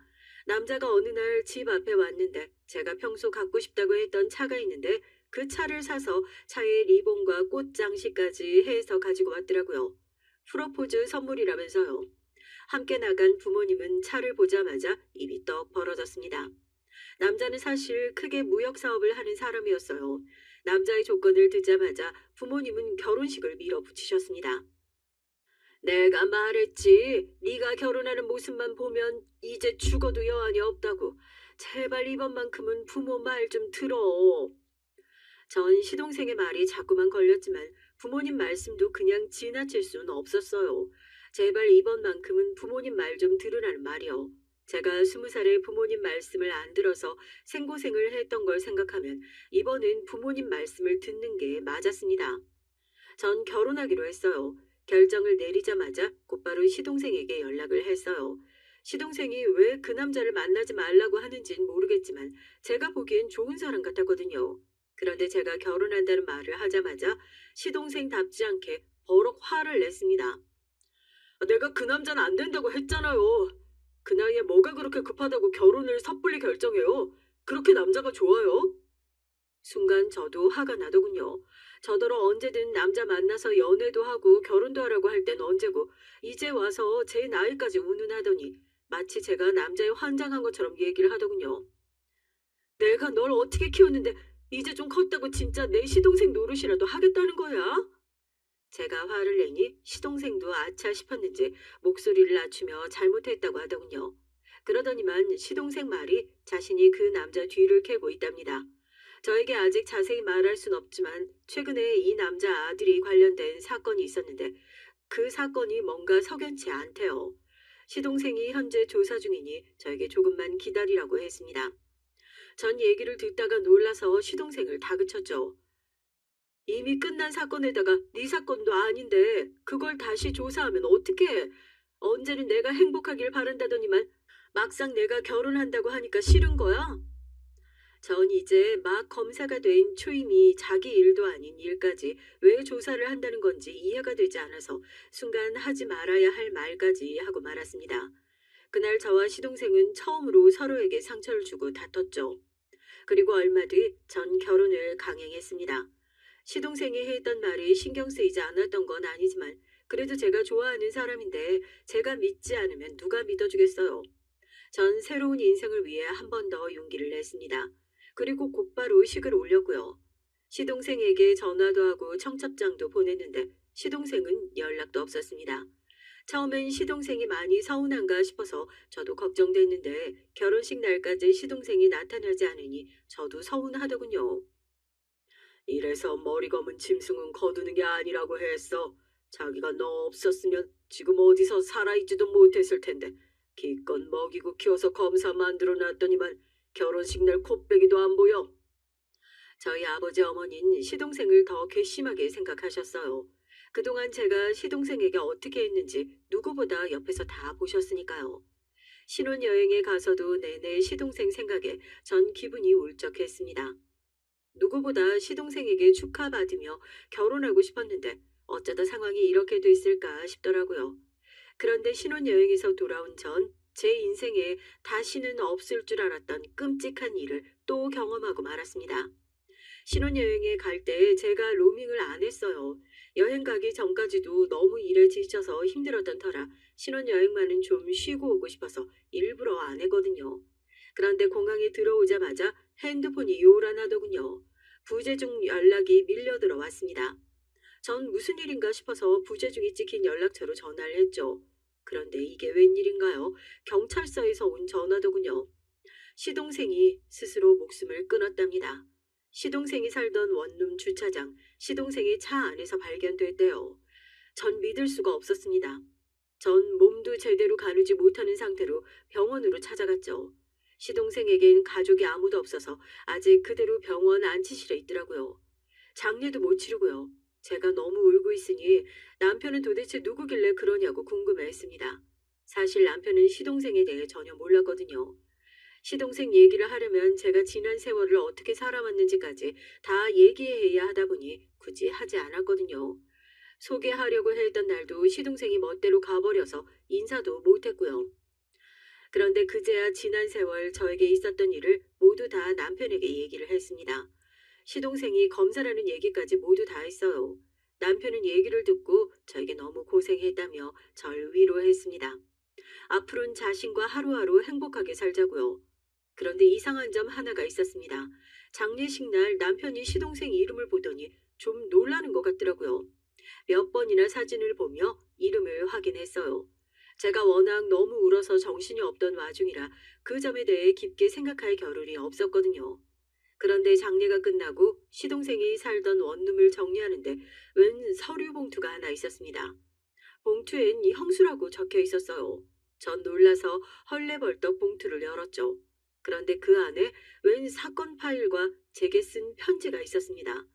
남자가 어느 날 집 앞에 왔는데 제가 평소 갖고 싶다고 했던 차가 있는데 그 차를 사서 차에 리본과 꽃 장식까지 해서 가지고 왔더라고요. 프로포즈 선물이라면서요. 함께 나간 부모님은 차를 보자마자 입이 떡 벌어졌습니다. 남자는 사실 크게 무역 사업을 하는 사람이었어요. 남자의 조건을 듣자마자 부모님은 결혼식을 밀어붙이셨습니다. 내가 말했지. 네가 결혼하는 모습만 보면 이제 죽어도 여한이 없다고. 제발 이번만큼은 부모 말 좀 들어. 전 시동생의 말이 자꾸만 걸렸지만 부모님 말씀도 그냥 지나칠 수는 없었어요. 제발 이번만큼은 부모님 말 좀 들으라는 말이요. 제가 20살에 부모님 말씀을 안 들어서 생고생을 했던 걸 생각하면 이번엔 부모님 말씀을 듣는 게 맞았습니다. 전 결혼하기로 했어요. 결정을 내리자마자 곧바로 시동생에게 연락을 했어요. 시동생이 왜 그 남자를 만나지 말라고 하는진 모르겠지만 제가 보기엔 좋은 사람 같았거든요. 그런데 제가 결혼한다는 말을 하자마자 시동생답지 않게 버럭 화를 냈습니다. 내가 그 남자는 안 된다고 했잖아요. 그 나이에 뭐가 그렇게 급하다고 결혼을 섣불리 결정해요. 그렇게 남자가 좋아요? 순간 저도 화가 나더군요. 저더러 언제든 남자 만나서 연애도 하고 결혼도 하라고 할 땐 언제고 이제 와서 제 나이까지 운운하더니 마치 제가 남자에 환장한 것처럼 얘기를 하더군요. 내가 널 어떻게 키웠는데 이제 좀 컸다고 진짜 내 시동생 노릇이라도 하겠다는 거야? 제가 화를 내니 시동생도 아차 싶었는지 목소리를 낮추며 잘못했다고 하더군요. 그러더니만 시동생 말이 자신이 그 남자 뒤를 캐고 있답니다. 저에게 아직 자세히 말할 순 없지만 최근에 이 남자 아들이 관련된 사건이 있었는데 그 사건이 뭔가 석연치 않대요. 시동생이 현재 조사 중이니 저에게 조금만 기다리라고 했습니다. 전 얘기를 듣다가 놀라서 시동생을 다그쳤죠. 이미 끝난 사건에다가 네 사건도 아닌데 그걸 다시 조사하면 어떡해. 언제는 내가 행복하길 바란다더니만 막상 내가 결혼한다고 하니까 싫은 거야? 전 이제 막 검사가 된 초임이 자기 일도 아닌 일까지 왜 조사를 한다는 건지 이해가 되지 않아서 순간 하지 말아야 할 말까지 하고 말았습니다. 그날 저와 시동생은 처음으로 서로에게 상처를 주고 다퉜죠. 그리고 얼마 뒤 전 결혼을 강행했습니다. 시동생이 했던 말이 신경 쓰이지 않았던 건 아니지만 그래도 제가 좋아하는 사람인데 제가 믿지 않으면 누가 믿어주겠어요. 전 새로운 인생을 위해 한 번 더 용기를 냈습니다. 그리고 곧바로 식을 올렸고요. 시동생에게 전화도 하고 청첩장도 보냈는데 시동생은 연락도 없었습니다. 처음엔 시동생이 많이 서운한가 싶어서 저도 걱정됐는데 결혼식 날까지 시동생이 나타나지 않으니 저도 서운하더군요. 이래서 머리 검은 짐승은 거두는 게 아니라고 했어. 자기가 너 없었으면 지금 어디서 살아있지도 못했을 텐데 기껏 먹이고 키워서 검사 만들어 놨더니만 결혼식 날 코빼기도 안 보여. 저희 아버지 어머니는 시동생을 더 괘씸하게 생각하셨어요. 그동안 제가 시동생에게 어떻게 했는지 누구보다 옆에서 다 보셨으니까요. 신혼여행에 가서도 내내 시동생 생각에 전 기분이 울적했습니다. 누구보다 시동생에게 축하받으며 결혼하고 싶었는데 어쩌다 상황이 이렇게 됐을까 싶더라고요. 그런데 신혼여행에서 돌아온 전 제 인생에 다시는 없을 줄 알았던 끔찍한 일을 또 경험하고 말았습니다. 신혼여행에 갈 때 제가 로밍을 안 했어요. 여행 가기 전까지도 너무 일에 지쳐서 힘들었던 터라 신혼여행만은 좀 쉬고 오고 싶어서 일부러 안 했거든요. 그런데 공항에 들어오자마자 핸드폰이 요란하더군요. 부재중 연락이 밀려 들어왔습니다. 전 무슨 일인가 싶어서 부재중이 찍힌 연락처로 전화를 했죠. 그런데 이게 웬일인가요? 경찰서에서 온 전화더군요. 시동생이 스스로 목숨을 끊었답니다. 시동생이 살던 원룸 주차장, 시동생의 차 안에서 발견됐대요. 전 믿을 수가 없었습니다. 전 몸도 제대로 가누지 못하는 상태로 병원으로 찾아갔죠. 시동생에겐 가족이 아무도 없어서 아직 그대로 병원 안치실에 있더라고요. 장례도 못 치르고요. 제가 너무 울고 있으니 남편은 도대체 누구길래 그러냐고 궁금해했습니다. 사실 남편은 시동생에 대해 전혀 몰랐거든요. 시동생 얘기를 하려면 제가 지난 세월을 어떻게 살아왔는지까지 다 얘기해야 하다 보니 굳이 하지 않았거든요. 소개하려고 했던 날도 시동생이 멋대로 가버려서 인사도 못했고요. 그런데 그제야 지난 세월 저에게 있었던 일을 모두 다 남편에게 얘기를 했습니다. 시동생이 검사라는 얘기까지 모두 다 했어요. 남편은 얘기를 듣고 저에게 너무 고생했다며 절 위로했습니다. 앞으로는 자신과 하루하루 행복하게 살자고요. 그런데 이상한 점 하나가 있었습니다. 장례식 날 남편이 시동생 이름을 보더니 좀 놀라는 것 같더라고요. 몇 번이나 사진을 보며 이름을 확인했어요. 제가 워낙 너무 울어서 정신이 없던 와중이라 그 점에 대해 깊게 생각할 겨를이 없었거든요. 그런데 장례가 끝나고 시동생이 살던 원룸을 정리하는데 웬 서류 봉투가 하나 있었습니다. 봉투엔 형수라고 적혀 있었어요. 전 놀라서 헐레벌떡 봉투를 열었죠. 그런데 그 안에 웬 사건 파일과 제게 쓴 편지가 있었습니다.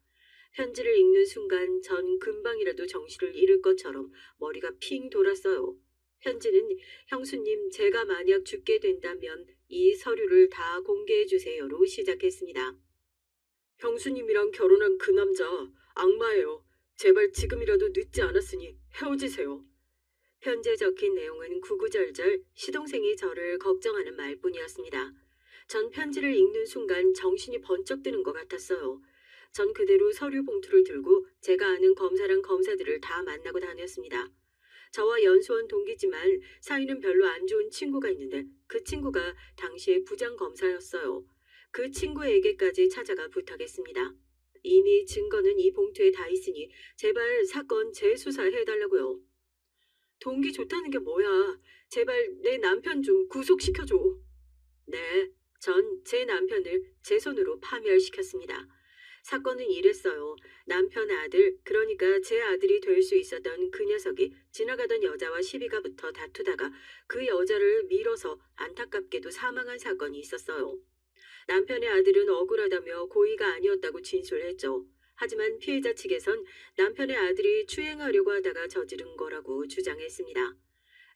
편지를 읽는 순간 전 금방이라도 정신을 잃을 것처럼 머리가 핑 돌았어요. 편지는 형수님 제가 만약 죽게 된다면 이 서류를 다 공개해 주세요로 시작했습니다. 형수님이랑 결혼한 그 남자 악마예요. 제발 지금이라도 늦지 않았으니 헤어지세요. 편지에 적힌 내용은 구구절절 시동생이 저를 걱정하는 말뿐이었습니다. 전 편지를 읽는 순간 정신이 번쩍 드는 것 같았어요. 전 그대로 서류 봉투를 들고 제가 아는 검사랑 검사들을 다 만나고 다녔습니다. 저와 연수원 동기지만 사이는 별로 안 좋은 친구가 있는데 그 친구가 당시에 부장검사였어요. 그 친구에게까지 찾아가 부탁했습니다. 이미 증거는 이 봉투에 다 있으니 제발 사건 재수사해달라고요. 동기 좋다는 게 뭐야. 제발 내 남편 좀 구속시켜줘. 네, 전 제 남편을 제 손으로 파멸시켰습니다. 사건은 이랬어요. 남편 아들, 그러니까 제 아들이 될 수 있었던 그 녀석이 지나가던 여자와 시비가 붙어 다투다가 그 여자를 밀어서 안타깝게도 사망한 사건이 있었어요. 남편의 아들은 억울하다며 고의가 아니었다고 진술했죠. 하지만 피해자 측에선 남편의 아들이 추행하려고 하다가 저지른 거라고 주장했습니다.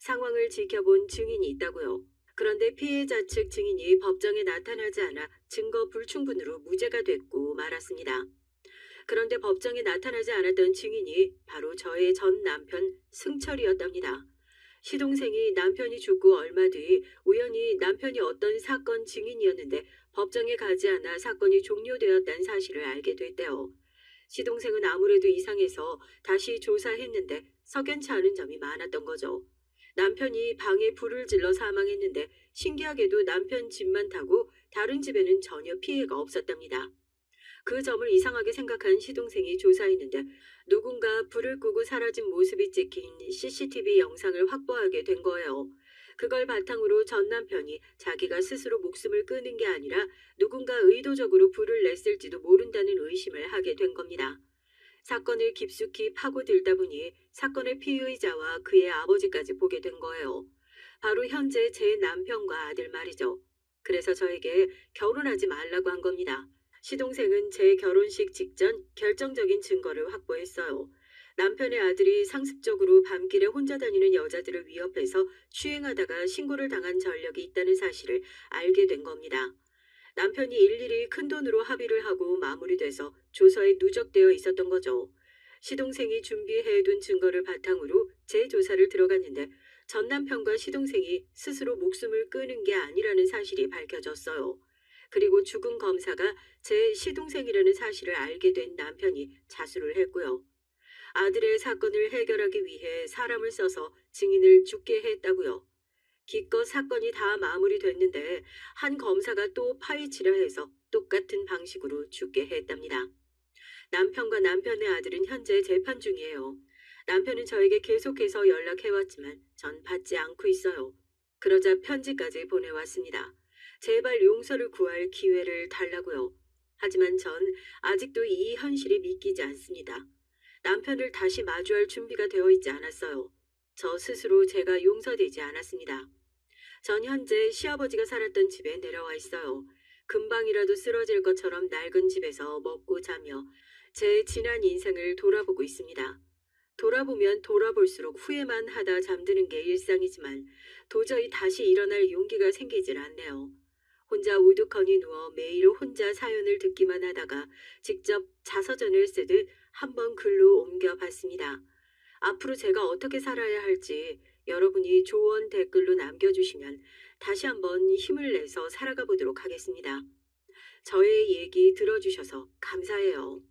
상황을 지켜본 증인이 있다고요. 그런데 피해자 측 증인이 법정에 나타나지 않아 증거 불충분으로 무죄가 됐고 말았습니다. 그런데 법정에 나타나지 않았던 증인이 바로 저의 전 남편 승철이었답니다. 시동생이 남편이 죽고 얼마 뒤 우연히 남편이 어떤 사건 증인이었는데 법정에 가지 않아 사건이 종료되었다는 사실을 알게 됐대요. 시동생은 아무래도 이상해서 다시 조사했는데 석연치 않은 점이 많았던 거죠. 남편이 방에 불을 질러 사망했는데 신기하게도 남편 집만 타고 다른 집에는 전혀 피해가 없었답니다. 그 점을 이상하게 생각한 시동생이 조사했는데 누군가 불을 끄고 사라진 모습이 찍힌 CCTV 영상을 확보하게 된 거예요. 그걸 바탕으로 전 남편이 자기가 스스로 목숨을 끊은 게 아니라 누군가 의도적으로 불을 냈을지도 모른다는 의심을 하게 된 겁니다. 사건을 깊숙이 파고들다 보니 사건의 피의자와 그의 아버지까지 보게 된 거예요. 바로 현재 제 남편과 아들 말이죠. 그래서 저에게 결혼하지 말라고 한 겁니다. 시동생은 제 결혼식 직전 결정적인 증거를 확보했어요. 남편의 아들이 상습적으로 밤길에 혼자 다니는 여자들을 위협해서 추행하다가 신고를 당한 전력이 있다는 사실을 알게 된 겁니다. 남편이 일일이 큰돈으로 합의를 하고 마무리돼서 조서에 누적되어 있었던 거죠. 시동생이 준비해둔 증거를 바탕으로 제 조사를 들어갔는데 전 남편과 시동생이 스스로 목숨을 끊은 게 아니라는 사실이 밝혀졌어요. 그리고 죽은 검사가 제 시동생이라는 사실을 알게 된 남편이 자수를 했고요. 아들의 사건을 해결하기 위해 사람을 써서 증인을 죽게 했다고요. 기껏 사건이 다 마무리됐는데 한 검사가 또 파헤치려 해서 똑같은 방식으로 죽게 했답니다. 남편과 남편의 아들은 현재 재판 중이에요. 남편은 저에게 계속해서 연락해왔지만 전 받지 않고 있어요. 그러자 편지까지 보내왔습니다. 제발 용서를 구할 기회를 달라고요. 하지만 전 아직도 이 현실이 믿기지 않습니다. 남편을 다시 마주할 준비가 되어 있지 않았어요. 저 스스로 제가 용서되지 않았습니다. 전 현재 시아버지가 살았던 집에 내려와 있어요. 금방이라도 쓰러질 것처럼 낡은 집에서 먹고 자며 제 지난 인생을 돌아보고 있습니다. 돌아보면 돌아볼수록 후회만 하다 잠드는 게 일상이지만 도저히 다시 일어날 용기가 생기질 않네요. 혼자 우두커니 누워 매일 혼자 사연을 듣기만 하다가 직접 자서전을 쓰듯 한번 글로 옮겨봤습니다. 앞으로 제가 어떻게 살아야 할지 여러분이 조언 댓글로 남겨주시면 다시 한번 힘을 내서 살아가 보도록 하겠습니다. 저의 얘기 들어주셔서 감사해요.